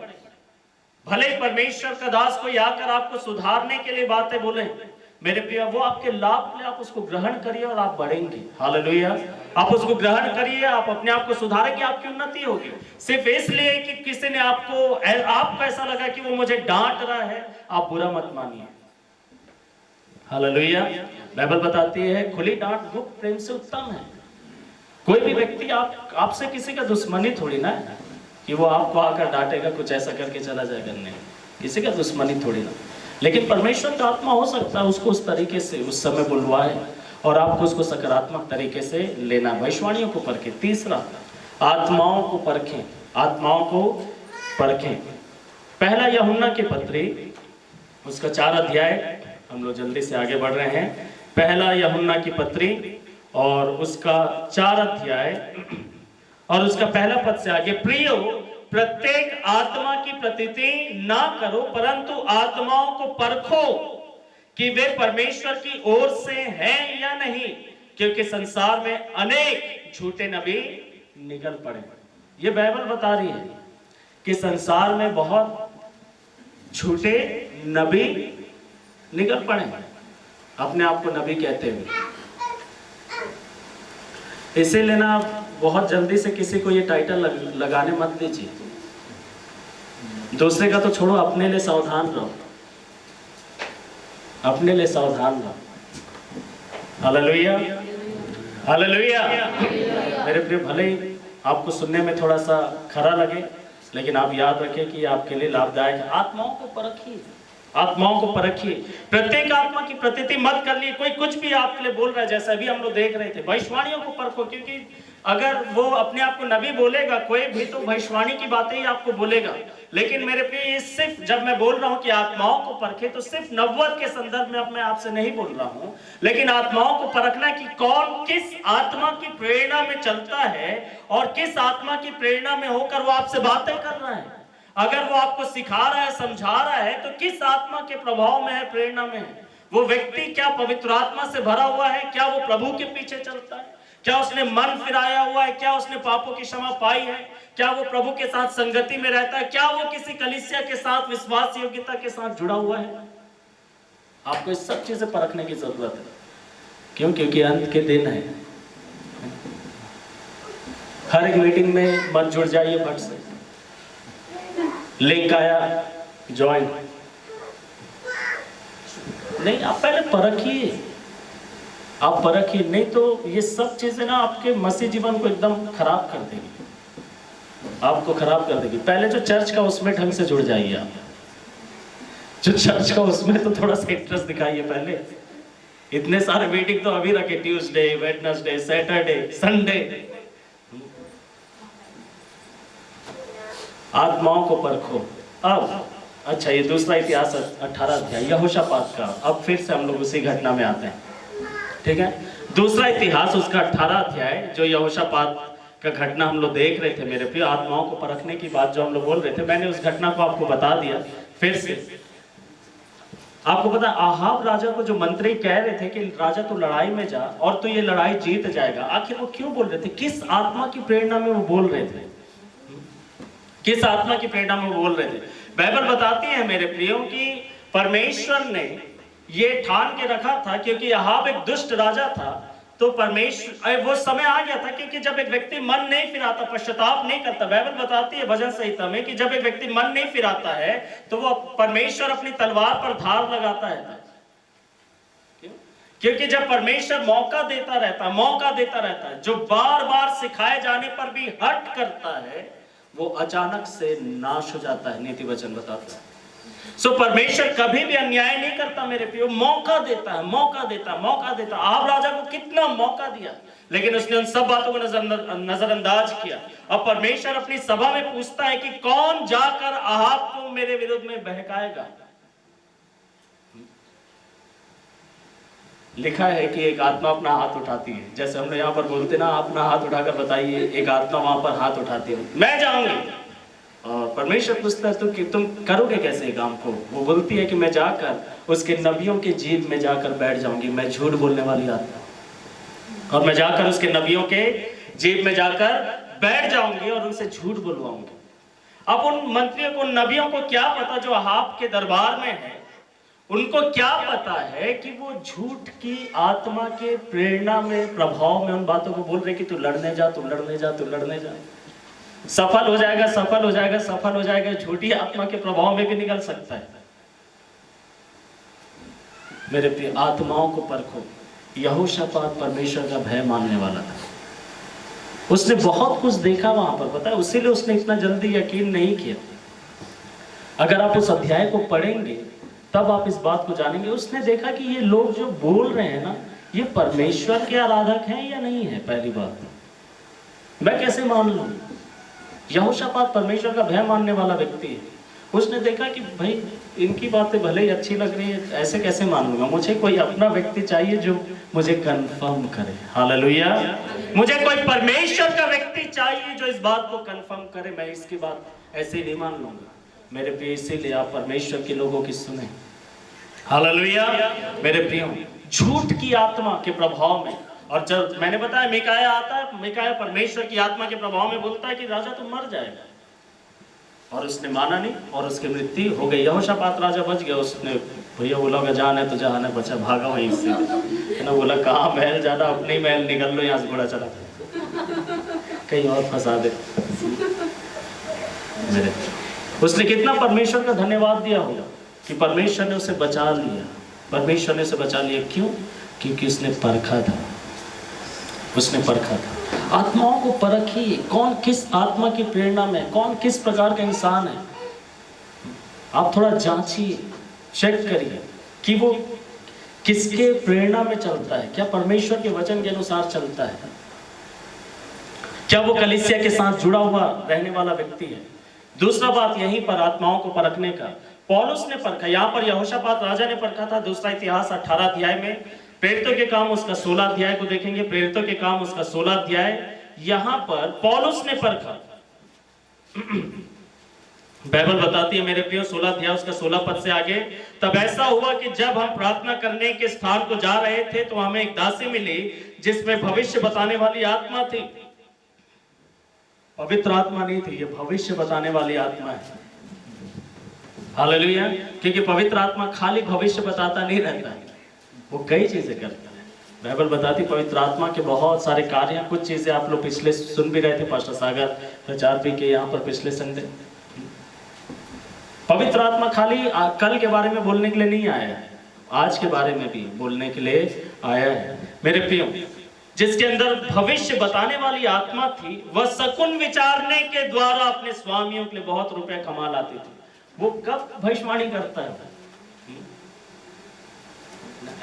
भले परमेश्वर का दास कोई आकर आपको सुधारने के लिए बातें बोले मेरे प्रिय, वो आपके लाभ के लिए, आप उसको ग्रहण करिए और आप बढ़ेंगे। हालेलुया। आप उसको ग्रहण करिए, आप अपने आप को सुधारेंगे, आपकी उन्नति होगी। सिर्फ इसलिए कि किसी ने आपको ऐसा लगा कि वो मुझे डांट रहा है, आप बुरा मत मानिए। हालेलुया। बाइबल बताती है खुली डांट गुप्त प्रेम से उत्तम है। कोई भी व्यक्ति आपसे किसी का दुश्मनी थोड़ी ना है कि वो आपको आकर डांटेगा, कुछ ऐसा करके चला जाएगा, नहीं, किसी का दुश्मनी थोड़ी ना। लेकिन परमेश्वर का आत्मा हो सकता है उसको उस तरीके से उस समय बुलवाए और आपको उसको सकारात्मक तरीके से लेना। भविष्यवाणियों को परखें। तीसरा, आत्माओं को परखें, आत्माओं को परखें। पहला यूहन्ना की पत्री, उसका 4 अध्याय, हम लोग जल्दी से आगे बढ़ रहे हैं। पहला यूहन्ना की पत्री और उसका 4 अध्याय और उसका पहला पद से आगे, प्रियो प्रत्येक आत्मा की प्रतीति ना करो, परंतु आत्माओं को परखो कि वे परमेश्वर की ओर से हैं या नहीं, क्योंकि संसार में अनेक झूठे नबी निकल पड़े। ये बाइबल बता रही है कि संसार में बहुत झूठे नबी निकल पड़े, अपने आप को नबी कहते हुए। इसीलिए ना बहुत जल्दी से किसी को ये टाइटल लगाने मत दीजिए। दूसरे का तो छोड़ो, अपने लिए सावधान रहो, अपने लिए सावधान रहो। Hallelujah, hallelujah. मेरे प्रिय, भले ही आपको सुनने में थोड़ा सा खरा लगे, लेकिन आप याद रखें कि आपके लिए लाभदायक है। आत्माओं को परखिए, आत्माओं को परखिए। प्रत्येक आत्मा की प्रतीति मत कर लिए। कोई कुछ भी आपके लिए बोल रहा है, जैसा भी हम लोग देख रहे थे। भविष्यवाणियों को परखो, क्योंकि अगर वो अपने आप को नबी बोलेगा कोई भी, तो भविष्यवाणी की बातें ही आपको बोलेगा। लेकिन मेरे प्रिय, सिर्फ जब मैं बोल रहा हूं कि आत्माओं को परखे, तो सिर्फ नबूवत के संदर्भ में मैं आपसे नहीं बोल रहा हूं, लेकिन आत्माओं को परखना कि कौन किस आत्मा की प्रेरणा में चलता है और किस आत्मा की प्रेरणा में होकर वो आपसे बातें कर रहा है। अगर वो आपको सिखा रहा है, समझा रहा है, तो किस आत्मा के प्रभाव में है, प्रेरणा में है। वो व्यक्ति क्या पवित्र आत्मा से भरा हुआ है? क्या वो प्रभु के पीछे चलता है? क्या उसने मन फिराया हुआ है? क्या उसने पापों की क्षमा पाई है? क्या वो प्रभु के साथ संगति में रहता है? क्या वो किसी कलीसिया के साथ विश्वास योग्यता के साथ जुड़ा हुआ है? आपको इस सब चीजें परखने की जरूरत है। क्यों? क्योंकि अंत के दिन है। हर एक मीटिंग में मत जुड़ जाइए भट से। लिंक आया, ज्वाइन नहीं, आप पहले परखिए, आप परखिए, नहीं तो ये सब चीजें ना आपके मसीह जीवन को एकदम खराब कर देंगी। आपको खराब कर देगी। पहले जो चर्च का उसमें ढंग से जुड़ जाइए आप, जो चर्च का उसमें तो थोड़ा सा इंटरेस्ट दिखाइए पहले। इतने सारे मीटिंग तो अभी रखे, ट्यूसडे, वेडनेसडे, सैटरडे, संडे। आत्माओं को परखो। अब अच्छा, ये दूसरा इतिहास 18 अध्याय यहोशापात का। अब फिर से हम लोग उसी घटना में आते हैं, ठीक है। दूसरा इतिहास उसका 18 अध्याय, जो यहोशापात का घटना हम लोग देख रहे थे मेरे प्रिय, आत्माओं को परखने की बात जो हम लोग बोल रहे थे, मैंने उस घटना को आपको बता दिया। फिर से आपको पता, आहाब राजा को जो मंत्री कह रहे थे कि राजा तू लड़ाई में जा और तू ये लड़ाई जीत जाएगा, आखिर वो क्यों बोल रहे थे? किस आत्मा की प्रेरणा में वो बोल रहे थे? किस आत्मा की प्रेरणा में वो बोल रहे थे? बाइबल बताती है मेरे प्रियो कि परमेश्वर ने ये ठान के रखा था, क्योंकि आहाब एक दुष्ट राजा था, तो परमेश्वर, वो समय आ गया था क्योंकि जब एक व्यक्ति मन नहीं फिराता, पश्चाताप नहीं करता, बाइबल बताती है भजन संहिता में कि जब एक व्यक्ति मन नहीं फिराता है तो वो परमेश्वर अपनी तलवार पर धार लगाता है। क्योंकि जब परमेश्वर मौका देता रहता है, जो बार बार सिखाए जाने पर भी हट करता है, वो अचानक से नाश हो जाता है, नीति वचन बताता है। सो परमेश्वर कभी भी अन्याय नहीं करता मेरे प्रियो, मौका देता है, मौका देता। आहाब राजा को कितना मौका दिया, लेकिन उसने उन सब बातों को नजरअंदाज किया। अब परमेश्वर अपनी सभा में पूछता है कि कौन जाकर आहाब को मेरे विरुद्ध में बहकाएगा। लिखा है कि एक आत्मा अपना हाथ उठाती है, जैसे हम लोग यहाँ पर बोलते ना, अपना हाथ उठाकर बताइए, एक आत्मा वहां पर हाथ उठाती है, मैं जाऊंगी। और परमेश्वर पूछता है तो कि तुम करोगे कैसे काम को? वो बोलती है कि मैं जाकर उसके नबियों के जीभ में जाकर बैठ जाऊंगी, मैं झूठ बोलने वाली आत्मा, और मैं जाकर उसके नबियों के जीभ में जाकर बैठ जाऊंगी और उनसे झूठ बुलवाऊंगी। अब उन मंत्रियों को, नबियों को क्या पता जो आहाब के दरबार में है, उनको क्या पता है कि वो झूठ की आत्मा के प्रेरणा में, प्रभाव में उन बातों को बोल रहे कि तू लड़ने जा, तू लड़ने जा, तू लड़ने जा, सफल हो जाएगा, सफल हो जाएगा, सफल हो जाएगा। झूठी आत्मा के प्रभाव में भी निकल सकता है। मेरे प्रिय, आत्माओं को परखो। यहोशापात परमेश्वर का भय मानने वाला था, उसने बहुत कुछ देखा वहां पर, पता है, उसीलिए उसने इतना जल्दी यकीन नहीं किया। अगर आप उस अध्याय को पढ़ेंगे तब आप इस बात को जानेंगे। उसने देखा कि ये लोग जो बोल रहे हैं ना, ये परमेश्वर के आराधक हैं या नहीं है। पहली बात, मैं कैसे मान लूं? यहोशापात परमेश्वर का भय मानने वाला व्यक्ति है। उसने देखा कि भाई इनकी बातें भले ही अच्छी लग रही है, ऐसे कैसे मानूंगा? मुझे कोई अपना व्यक्ति चाहिए जो मुझे कंफर्म करे। हालेलुया। मुझे कोई परमेश्वर का व्यक्ति चाहिए जो इस बात को कंफर्म करे, मैं इसकी बात ऐसे ही नहीं मान लूंगा। मेरे प्रिय, इसीलिए आप परमेश्वर के लोगों की सुने। हालेलुया। मेरे प्रियो, झूठ की आत्मा के प्रभाव में, और जब मैंने बताया मिकाया आता है, मिकाया परमेश्वर की आत्मा के प्रभाव में बोलता है कि राजा तुम मर जाएगा, और उसने माना नहीं और उसकी मृत्यु हो गई। यहोशापात राजा बच गया। उसने भैया बोला जान है तो जहां है, बचा भागा वहीं से, है ना। बोला कहाँ महल जाना, अपने ही महल निकल लो, यहाँ से घोड़ा चला कहीं और फंसा दे। मेरे उसने कितना परमेश्वर का धन्यवाद दिया होगा कि परमेश्वर ने उसे बचा लिया। परमेश्वर ने उसे बचा लिया। क्यों? क्योंकि उसने परखा था, उसने परखा था। आत्माओं को परखिए, कौन किस आत्मा की प्रेरणा में, कौन किस प्रकार का इंसान है। आप थोड़ा जांचिए, चेक करिए कि वो किसके प्रेरणा में चलता है। क्या परमेश्वर के वचन के अनुसार चलता है? क्या वो कलीसिया के साथ जुड़ा हुआ रहने वाला व्यक्ति है? दूसरा बात यहीं पर आत्माओं को परखने का, पौलुस ने परखा। यहाँ पर यहोशापात राजा ने परखा था। दूसरा इतिहास 18 अध्याय में, प्रेरितों के काम उसका 16 अध्याय को देखेंगे। प्रेरितों के काम उसका 16 अध्याय, यहाँ पर पौलुस ने परखा। बाइबल बताती है मेरे प्रियो, 16 अध्याय उसका 16 पद से आगे, तब ऐसा हुआ कि जब हम प्रार्थना करने के स्थान को जा रहे थे तो हमें एक दासी मिली जिसमें भविष्य बताने वाली आत्मा थी। पवित्र आत्मा नहीं थी, ये भविष्य बताने वाली आत्मा है। हालेलुया। क्योंकि पवित्र आत्मा खाली भविष्य बताता नहीं रहता है, वो कई चीजें करता है। बाइबल बताती पवित्र आत्मा के बहुत सारे कार्य। कुछ चीजें आप लोग पिछले सुन भी रहे थे, पास्टर सागर प्रचार भी के यहाँ पर पिछले संडे। पवित्र आत्मा खाली कल के बारे में बोलने के लिए नहीं आया है, आज के बारे में भी बोलने के लिए आया है। मेरे प्रियो, जिसके अंदर भविष्य बताने वाली आत्मा थी, वह शकुन विचारने के द्वारा अपने स्वामियों के लिए बहुत रुपए कमा लाती थी। वो कब भविष्यवाणी करता है?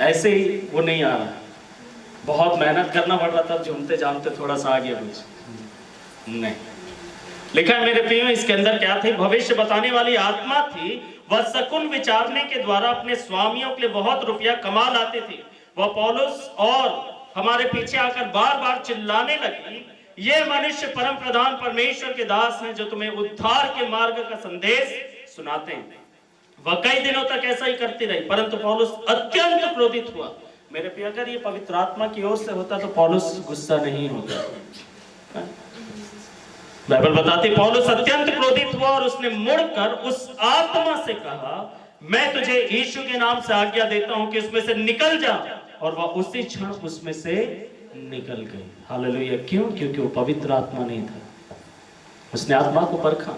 ऐसे ही वो नहीं आ रहा, बहुत मेहनत करना पड़ रहा था, झूमते झामते थोड़ा सा आगे नहीं। लिखा है मेरे प्रियो, इसके अंदर क्या थी? भविष्य बताने वाली आत्मा थी, वह शकुन विचारने के द्वारा अपने स्वामियों के लिए बहुत रुपया कमा लाते थे। वह पौलुस और हमारे पीछे आकर बार बार चिल्लाने लगी, ये मनुष्य परम प्रधान परमेश्वर के दास हैं, जो तुम्हें उद्धार के मार्ग का संदेश सुनाते हैं। वह कई दिनों तक ऐसा ही करती रही, परंतु पौलुस अत्यंत क्रोधित हुआ। मेरे प्रिय, अगर ये पवित्र आत्मा की ओर से होता तो पौलुस गुस्सा नहीं होता। बाइबल बताती, पौलुस अत्यंत क्रोधित हुआ और उसने मुड़कर उस आत्मा से कहा, मैं तुझे यीशु के नाम से आज्ञा देता हूं कि उसमें से निकल जा। और वह उसी क्षण उसमें से निकल गई। हालेलुया। क्यों? क्योंकि वो पवित्र आत्मा नहीं था, उसने आत्मा को परखा।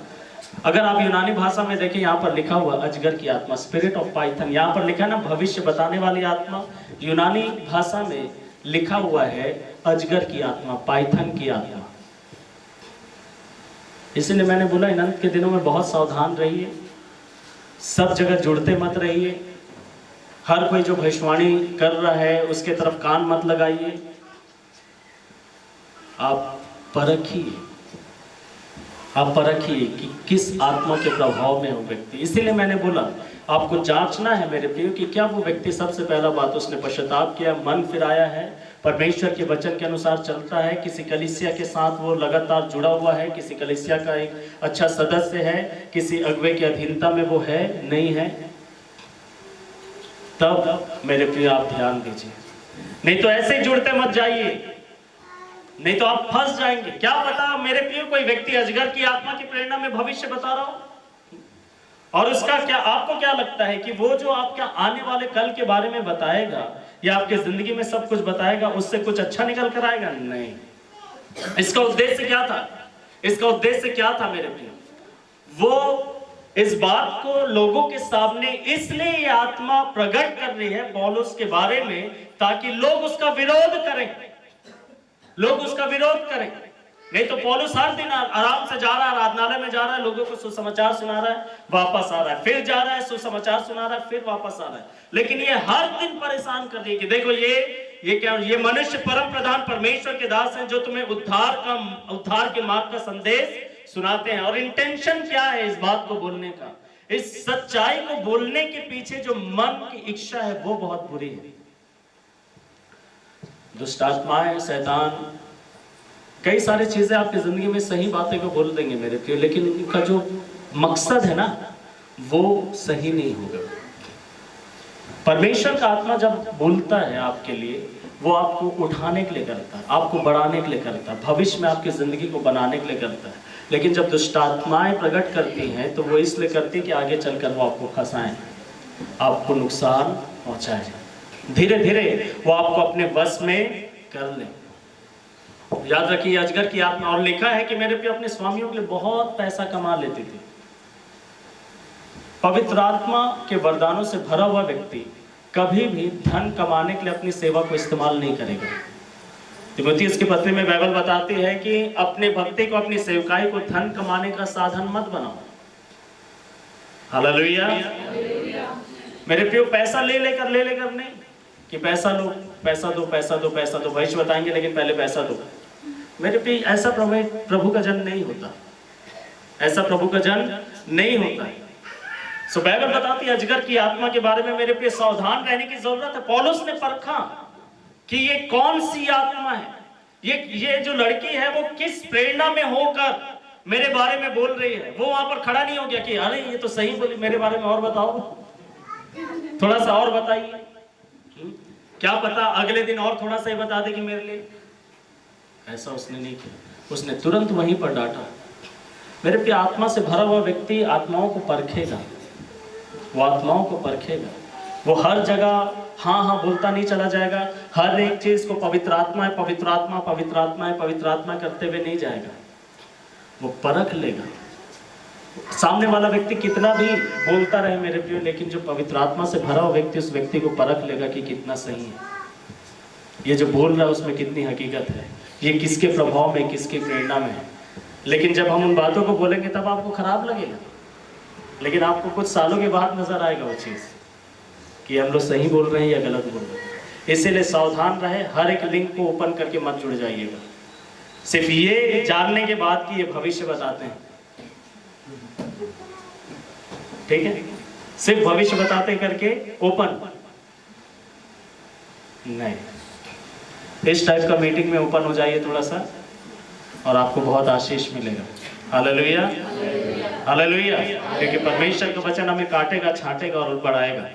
अगर आप यूनानी भाषा में देखें, यहाँ पर लिखा हुआ अजगर की आत्मा, स्पिरिट ऑफ पाइथन। यहाँ पर लिखा है ना भविष्य बताने वाली आत्मा, यूनानी भाषा में लिखा हुआ है अजगर की आत्मा, पाइथन की आत्मा। इसलिए मैंने बोला इन अंत के दिनों में बहुत सावधान रहिए, सब जगह जुड़ते मत रहिए। हर कोई जो भविष्यवाणी कर रहा है उसके तरफ कान मत लगाइए, आप परखिए, आप परखिए कि किस आत्मा के प्रभाव में हो व्यक्ति। इसीलिए मैंने बोला आपको जांचना है मेरे प्रियो कि क्या वो व्यक्ति, सबसे पहला बात, उसने पश्चाताप किया, मन फिराया है, परमेश्वर के वचन के अनुसार चलता है, किसी कलीसिया के साथ वो लगातार जुड़ा हुआ है, किसी कलीसिया का एक अच्छा सदस्य है, किसी अगुवे की अधीनता में वो है, नहीं है, तब मेरे प्रियो आप ध्यान दीजिए। नहीं तो ऐसे ही जुड़ते मत जाइए, नहीं तो आप फंस जाएंगे। क्या पता मेरे प्रियो कोई व्यक्ति अजगर की आत्मा की प्रेरणा में भविष्य बता रहा हो, और उसका क्या, आपको क्या लगता है कि वो जो आपके आने वाले कल के बारे में बताएगा या आपके जिंदगी में सब कुछ बताएगा, उससे कुछ अच्छा निकल कर आएगा? नहीं। इसका उद्देश्य क्या था? इसका उद्देश्य क्या था मेरे प्रियो? वो इस बात को लोगों के सामने इसलिए ये आत्मा प्रकट कर रही है पौलुस के बारे में, ताकि लोग उसका विरोध करें, लोग उसका विरोध करें। नहीं तो पौलुस हर दिन आराम से जा रहा है, आराधनालय में जा रहा है, लोगों को सुसमाचार सुना रहा है, वापस आ रहा है, फिर जा रहा है, सुसमाचार सुना रहा है, फिर वापस आ रहा है। लेकिन ये हर दिन परेशान कर रही है कि देखो ये क्या, ये मनुष्य परम प्रधान परमेश्वर के दास हैं, जो तुम्हें उद्धार के मार्ग का संदेश सुनाते हैं। और इंटेंशन क्या है इस बात को बोलने का? इस सच्चाई को बोलने के पीछे जो मन की इच्छा है वो बहुत बुरी है। दुष्ट आत्माएं, शैतान कई सारी चीजें आपकी जिंदगी में सही बातें को बोल देंगे मेरे प्रिय, लेकिन उनका जो मकसद है ना वो सही नहीं होगा। परमेश्वर का आत्मा जब बोलता है आपके लिए, वो आपको उठाने के लिए करता है, आपको बढ़ाने के लिए करता है, भविष्य में आपकी जिंदगी को बनाने के लिए करता है। लेकिन जब दुष्ट आत्माएं प्रकट करती हैं तो वो इसलिए करती है कि आगे चलकर वो आपको फंसाएं, आपको नुकसान पहुंचाएं, धीरे धीरे वो आपको अपने वश में कर लें। याद रखिए अजगर की आत्मा। और लिखा है कि मेरे प्रिय अपने स्वामियों के लिए बहुत पैसा कमा लेती थी। पवित्र आत्मा के वरदानों से भरा हुआ व्यक्ति कभी भी धन कमाने के लिए अपनी सेवा को इस्तेमाल नहीं करेगा। तीमुथियुस की पत्री में बाइबल बताती है कि अपने भक्ति को, अपनी सेवकाई को धन कमाने का साधन मत बनाओ। हालेलुया। मेरे प्रियो पैसा ले लेकर नहीं कि पैसा लो, पैसा दो, पैसा दो, पैसा दो, भविष्य बताएंगे लेकिन पहले पैसा दो। मेरे प्रिय ऐसा प्रभु का जन नहीं होता, ऐसा प्रभु का जन नहीं होता है। सो बाइबल बताती है अजगर की आत्मा के बारे में मेरे प्रिय सावधान रहने की जरूरत है। पौलुस ने परखा कि ये कौन सी आत्मा है, ये जो लड़की है वो किस प्रेरणा में होकर मेरे बारे में बोल रही है। वो वहां पर खड़ा नहीं हो गया कि अरे ये तो सही बोली, मेरे बारे में और बताओ, थोड़ा सा और बताइए, क्या पता अगले दिन और थोड़ा सा ही बता दे कि मेरे लिए। ऐसा उसने नहीं किया, उसने तुरंत वहीं पर डांटा। मेरे प्रिय आत्मा से भरा हुआ व्यक्ति आत्माओं को परखेगा, वो आत्माओं को परखेगा। वो हर जगह हाँ हाँ बोलता नहीं चला जाएगा, हर एक चीज को पवित्र आत्मा है, पवित्र आत्मा, पवित्र आत्मा है, पवित्र आत्मा करते हुए नहीं जाएगा। वो परख लेगा। सामने वाला व्यक्ति कितना भी बोलता रहे मेरे प्रिय, लेकिन जो पवित्र आत्मा से भरा हुआ व्यक्ति, उस व्यक्ति को परख लेगा कि कितना सही है। ये जो बोल रहा है उसमें कितनी हकीकत है, ये किसके प्रभाव में, किसकी प्रेरणा में है। लेकिन जब हम उन बातों को बोलेंगे तब आपको खराब लगेगा, लेकिन आपको कुछ सालों के बाद नजर आएगा वो चीज़ कि हम लोग सही बोल रहे हैं या गलत बोल रहे हैं। इसीलिए सावधान रहे, हर एक लिंक को ओपन करके मत जुड़ जाइएगा, सिर्फ ये जानने के बाद कि ये भविष्य बताते हैं, ठीक है, सिर्फ भविष्य बताते करके ओपन नहीं। इस टाइप का मीटिंग में ओपन हो जाइए थोड़ा सा, और आपको बहुत आशीष मिलेगा। Hallelujah, hallelujah. क्योंकि परमेश्वर का वचन हमें काटेगा, छांटेगा और बढ़ाएगा।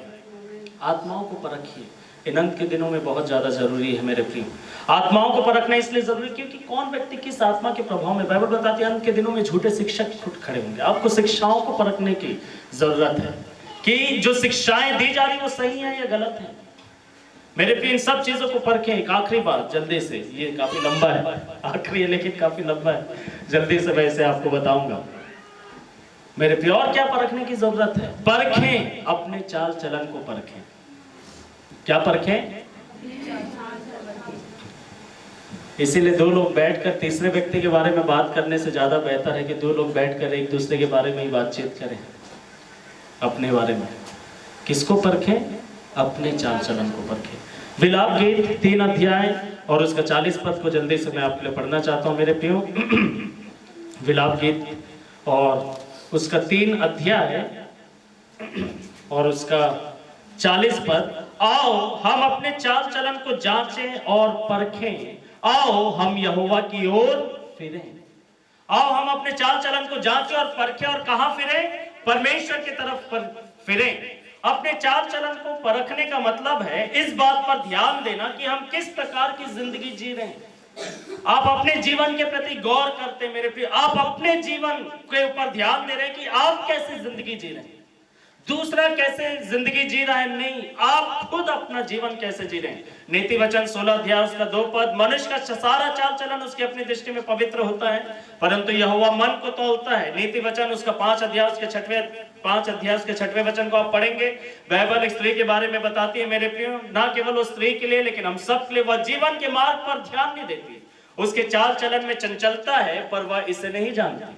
आत्माओं को परखिए, इन अंत के दिनों में बहुत ज्यादा जरूरी है मेरे प्रिय। आत्माओं को परखना इसलिए जरूरी क्योंकि कौन व्यक्ति किस आत्मा के प्रभाव में, बाइबल बताती है अंत के दिनों में झूठे शिक्षक खुद खड़े होंगे। आपको शिक्षाओं को परखने की जरूरत है कि जो शिक्षाएं दी जा रही वो सही है या गलत है। मेरे प्रिय, इन सब चीजों को परखें। एक आखिरी बात जल्दी से, ये काफी लंबा है, आखिरी है लेकिन काफी लंबा है, जल्दी से वैसे आपको बताऊंगा मेरे प्रिय। और क्या परखने की जरूरत है? परखें, अपने चाल चलन को परखें। क्या परखें? इसीलिए दो लोग बैठकर तीसरे व्यक्ति के बारे में बात करने से ज्यादा बेहतर है कि दो लोग बैठकर एक दूसरे के बारे में ही बातचीत करें, अपने बारे में। किसको परखें? अपने चाल चलन को परखें। विलाप गीत 3 अध्याय और उसका 40 पद को जल्दी से मैं आपके लिए पढ़ना चाहता हूं मेरे प्रियो। विलाप गीत और उसका 3 अध्याय और उसका 40 पद। आओ हम अपने चाल चलन को जांचें और परखें, आओ हम यहोवा की ओर फिरें। आओ हम अपने चाल चलन को जांचें और परखें, और कहां फिरें? परमेश्वर की तरफ फिरें। अपने चाल चलन को परखने का मतलब है इस बात पर ध्यान देना कि हम किस प्रकार की जिंदगी जी रहे हैं। आप अपने जीवन के प्रति गौर करते मेरे प्रिय, आप अपने जीवन के ऊपर ध्यान दे रहे हैं कि आप कैसे जिंदगी जी रहे हैं। दूसरा कैसे जिंदगी जी रहा है नहीं, आप खुद अपना जीवन कैसे जी रहे हैं। नीति वचन 16 अध्याय उसका 2 पद। मनुष्य का सारा चाल चलन उसकी अपनी दृष्टि में पवित्र होता है, परंतु यहोवा मन को तौलता है। नीति वचन उसका 5 अध्याय उसके 6वें वचन को आप पढ़ेंगे। बाइबल एक स्त्री के बारे में बताती है मेरे प्रियो, ना केवल वो स्त्री के लिए लेकिन हम सब के लिए। वह जीवन के मार्ग पर ध्यान नहीं देती, उसके चाल चलन में चंचलता है, पर वह इसे नहीं जानती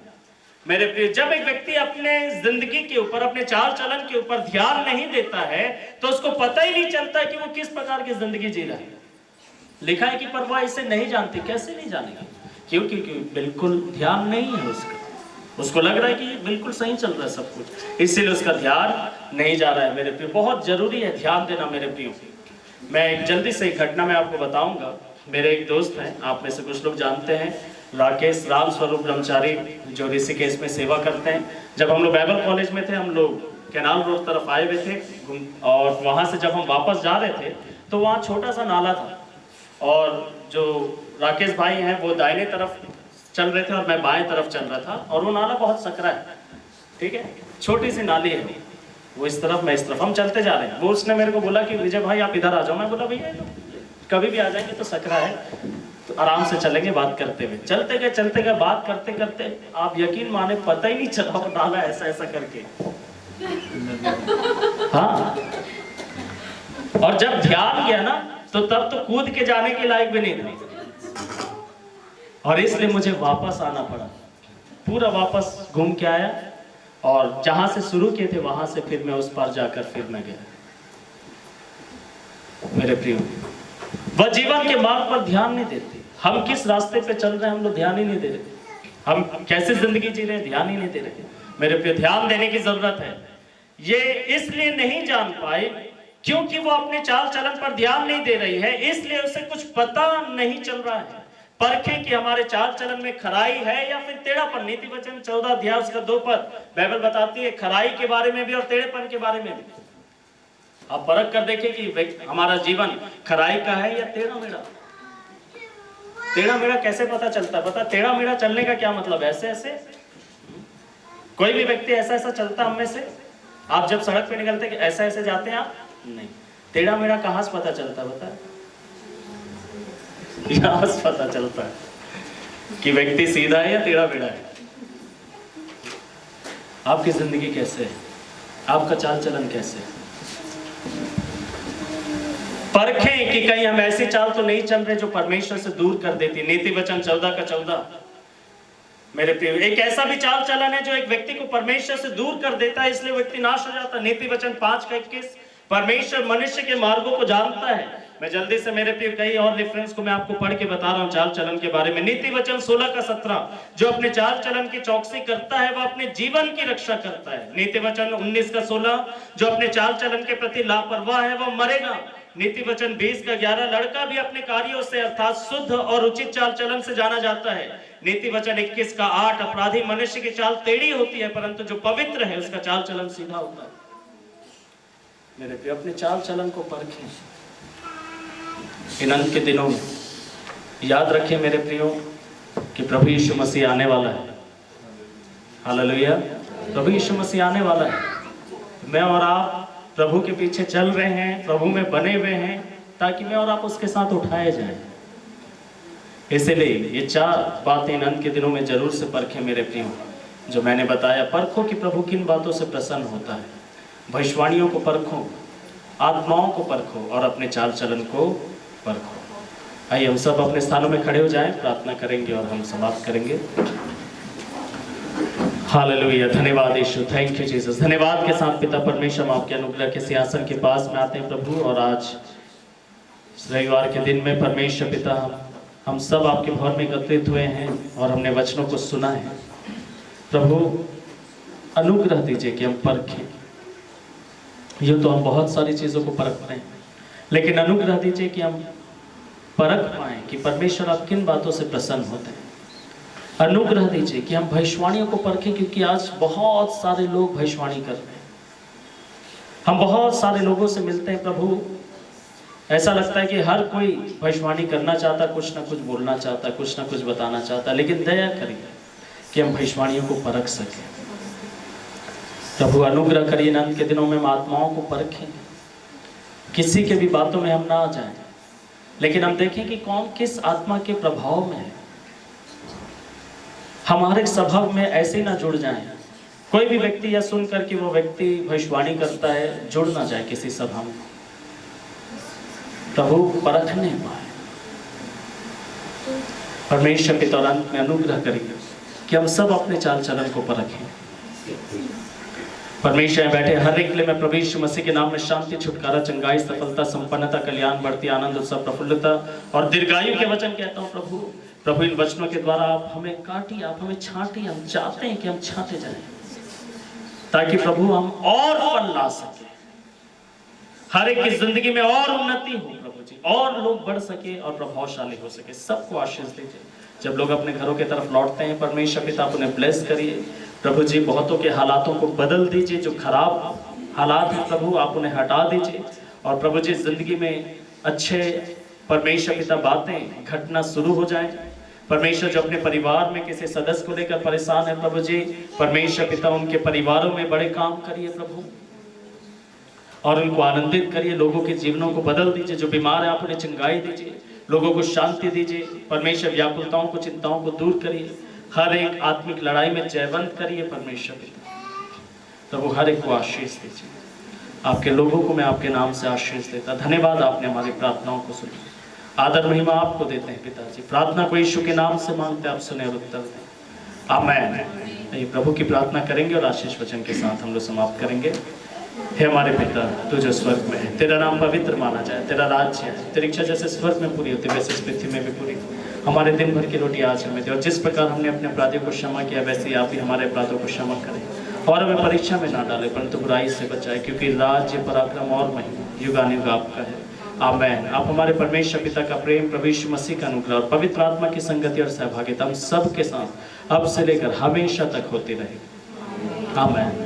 मेरे प्रिय। जब एक व्यक्ति अपने जिंदगी के ऊपर, अपने चाल चलन के ऊपर ध्यान नहीं देता है तो उसको पता ही नहीं चलता कि वो किस प्रकार की जिंदगी जी रहा है। लिखा है कि पर वह इसे नहीं जानती। कैसे नहीं जानेगी? क्यों? क्योंकि बिल्कुल ध्यान नहीं है उसका। उसको लग रहा है कि बिल्कुल सही चल रहा है सब कुछ, इसीलिए उसका ध्यान नहीं जा रहा है मेरे प्रिय। बहुत जरूरी है ध्यान देना मेरे प्रियो। मैं एक जल्दी से एक घटना मैं आपको बताऊंगा। मेरे एक दोस्त हैं, आप में से कुछ लोग जानते हैं, राकेश राम स्वरूप ब्रह्मचारी, जो ऋषिकेश में सेवा करते हैं। जब हम लोग बाइबल कॉलेज में थे, हम लोग कैनाल रोड तरफ आए हुए थे, और वहाँ से जब हम वापस जा रहे थे तो वहाँ छोटा सा नाला था, और जो राकेश भाई हैं वो दाहिने तरफ चल रहे थे और मैं बाएं तरफ चल रहा था, और वो नाला बहुत सकरा है, ठीक है, छोटी सी नाली है, वो इस तरफ मैं इस तरफ, हम चलते जा रहे हैं। वो उसने मेरे को बोला कि विजय भाई आप इधर आ जाओ। मैं बोला भैया कभी भी आ जाएंगे तो सकरा है, तो आराम से चलेंगे बात करते हुए। चलते गए बात करते करते, आप यकीन माने पता ही नहीं चला वो नाला ऐसा ऐसा करके। हाँ, और जब ध्यान गया ना तो तब तो कूद के जाने के लायक भी नहीं था, और इसलिए मुझे वापस आना पड़ा। पूरा वापस घूम के आया, और जहां से शुरू किए थे वहां से फिर मैं उस पार जाकर फिर मैं गया मेरे प्रियो। वह जीवन के मार्ग पर ध्यान नहीं देते। हम किस रास्ते पे चल रहे हैं हम लोग ध्यान ही नहीं दे रहे। हम कैसे जिंदगी जी रहे हैं ध्यान ही नहीं दे रहे मेरे प्रिय। ध्यान देने की जरूरत है। ये इसलिए नहीं जान पाए क्योंकि वो अपने चाल चलन पर ध्यान नहीं दे रही है, इसलिए उसे कुछ पता नहीं चल रहा है। परखें कि हमारे चाल चलन में खराई है या फिर टेढ़ापन। नीति वचन 14 अध्याय उसका 2 पद बाइबल बताती है खराई के बारे में भी और टेढ़ेपन के बारे में भी। आप परख कर देखें कि हमारा जीवन खराई का है या टेढ़ा मेढ़ा। टेढ़ा मेढ़ा कैसे पता चलता है? पता टेढ़ा मेढ़ा चलने का क्या मतलब? ऐसे ऐसे कोई भी व्यक्ति ऐसा ऐसा चलता हम में से, आप जब सड़क पे निकलते हैं ऐसा ऐसे जाते हैं आप? नहीं। टेढ़ा मेढ़ा कहां से पता चलता है? बता, यहां से पता चलता है कि व्यक्ति सीधा है या टेढ़ा मेढ़ा है। आपकी जिंदगी कैसे है? आपका चाल चलन कैसे है? परखें कि कहीं हम ऐसी चाल तो नहीं चल रहे जो परमेश्वर से दूर कर देती। नीति वचन 14:14 मेरे प्रिय, एक ऐसा भी चाल चलन है जो एक व्यक्ति को परमेश्वर से दूर कर देता है, इसलिए व्यक्ति नाश हो जाता है। नीति वचन 5:21 परमेश्वर मनुष्य के मार्गों को जानता है। मैं जल्दी से मेरे प्रिय कई और रेफरेंस को मैं आपको पढ़ के बता रहा हूं चाल चलन के बारे में। नीति वचन 16:17 जो अपने चाल चलन की चौकसी करता है वह अपने जीवन की रक्षा करता है। नीति वचन 19:16 जो अपने चाल चलन के प्रति लापरवाह है वह मरेगा। नीति वचन 20:11 लड़का भी अपने कार्यों से अर्थात शुद्ध और उचित चाल चलन से जाना जाता है। नीति वचन 21:8 अपराधी मनुष्य की चाल टेढ़ी होती है परंतु जो पवित्र है उसका चाल चलन सीधा होता है। मेरे प्रिय, अपने चाल चलन को परखें इन अंत के दिनों में। याद रखें मेरे प्रियो कि प्रभु यीशु मसीह आने वाला है। हालेलुया, प्रभु यीशु मसीह आने वाला है। मैं और आप प्रभु के पीछे चल रहे हैं, प्रभु में बने हुए हैं ताकि मैं और आप उसके साथ उठाए जाएं। इसलिए ये 4 बातें इन अंत के दिनों में जरूर से परखें मेरे प्रियो। जो मैंने बताया, परखो कि प्रभु किन बातों से प्रसन्न होता है। भविष्यवाणियों को परखो, आत्माओं को परखो और अपने चाल चलन को परखो। आइए हम सब अपने स्थानों में खड़े हो जाएं, प्रार्थना करेंगे और हम समाप्त करेंगे। हालेलुया, धन्यवाद यीशु, थैंक यू जीसस। धन्यवाद के साथ पिता परमेश्वर, हम आपके अनुग्रह के सिंहासन के पास में आते हैं प्रभु। और आज रविवार के दिन में परमेश्वर पिता हम सब आपके भवन में एकत्रित हुए हैं और हमने वचनों को सुना है। प्रभु अनुग्रह दीजिए कि हम परखें। यूँ तो हम बहुत सारी चीज़ों को परख रहे हैं, लेकिन अनुग्रह दीजिए कि हम परख पाएँ कि परमेश्वर आप किन बातों से प्रसन्न होते हैं। अनुग्रह दीजिए कि हम भविष्यवाणियों को परखें, क्योंकि आज बहुत सारे लोग भविष्यवाणी कर रहे हैं। हम बहुत सारे लोगों से मिलते हैं प्रभु, ऐसा लगता है कि हर कोई भविष्यवाणी करना चाहता, कुछ ना कुछ बोलना चाहता, कुछ ना कुछ बताना चाहता, लेकिन दया करिए कि हम भविष्यवाणियों को परख सकें। प्रभु अनुग्रह करिए अंत के दिनों में हम आत्माओं को परखें, किसी के भी बातों में हम ना आ जाएं, लेकिन हम देखें कि कौन किस आत्मा के प्रभाव में है। हमारे स्वभाव में ऐसे ना जुड़ जाएं। कोई भी व्यक्ति यह सुनकर कि वो व्यक्ति भविष्यवाणी करता है जुड़ ना जाए किसी सभा में। प्रभु परखने पाए। परमेश्वर के दौरान में अनुग्रह करेंगे कि हम सब अपने चाल चलन को परखें। परमेश्वर में बैठे हर एक के लिए मैं प्रभु यीशु मसीह के नाम में शांति, छुटकारा, चंगाई, सफलता, संपन्नता, कल्याण, बढ़ती, आनंद, उत्सव, प्रफुल्लता और दीर्घायु के वचन कहता हूँ। प्रभु इन वचनों के द्वारा आप हमें काटिए, आप हमें छांटिए। हम चाहते हैं कि हम छांटे जाएं, ताकि प्रभु हम और फल ला सके, हर एक की जिंदगी में और उन्नति हो प्रभु जी, और लोग बढ़ सके और प्रभावशाली हो सके। सबको आशीष दीजिए। जब लोग अपने घरों की तरफ लौटते हैं परमेश्वर पिता आप उन्हें ब्लेस करिए प्रभु जी। बहुतों के हालातों को बदल दीजिए, जो खराब हालात हैं प्रभु आप उन्हें हटा दीजिए। और प्रभु जी जिंदगी में अच्छे परमेश्वर पिता बातें घटना शुरू हो जाएं। परमेश्वर जो अपने परिवार में किसी सदस्य को लेकर परेशान है प्रभु जी, परमेश्वर पिता उनके परिवारों में बड़े काम करिए प्रभु, और उनको आनंदित करिए। लोगों के जीवनों को बदल दीजिए। जो बीमार है आप उन्हें चंगाई दीजिए, लोगों को शांति दीजिए। परमेश्वर व्याकुलताओं को, चिंताओं को दूर करिए। हर एक आत्मिक लड़ाई में जयवंत करिए परमेश्वर पिता। प्रभु हर एक को आशीष दीजिए। आपके लोगों को मैं आपके नाम से आशीष देता। धन्यवाद, आपने हमारी प्रार्थनाओं को सुना। आदर महिमा आपको देते हैं पिताजी। प्रार्थना को यीशु के नाम से मांगते, आप सुने और उत्तर दें। आमीन। ये प्रभु की प्रार्थना करेंगे और आशीष वचन के साथ हम लोग समाप्त करेंगे। हे हमारे पिता तू जो स्वर्ग में है, तेरा नाम पवित्र माना जाए, तेरा राज्य है, तेरी इच्छा जैसे स्वर्ग में पूरी होती वैसे इस पृथ्वी में भी पूरी हो। हमारे दिन भर की रोटी आज हमें दे, और जिस प्रकार हमने अपने अपराधियों को क्षमा किया वैसे ही आप भी हमारे अपराधों को क्षमा करें, और हमें परीक्षा में ना डालें परंतु बुराई से बचाए, क्योंकि राज्य, पराक्रम और महिमा युगानुग आपका है। आमीन। आप हमारे परमेश्वर पिता का प्रेम, प्रभु यीशु मसीह का अनुग्रह और पवित्र आत्मा की संगति और सहभागिता हम सब के साथ अब से लेकर हमेशा तक होती रहे। आमीन।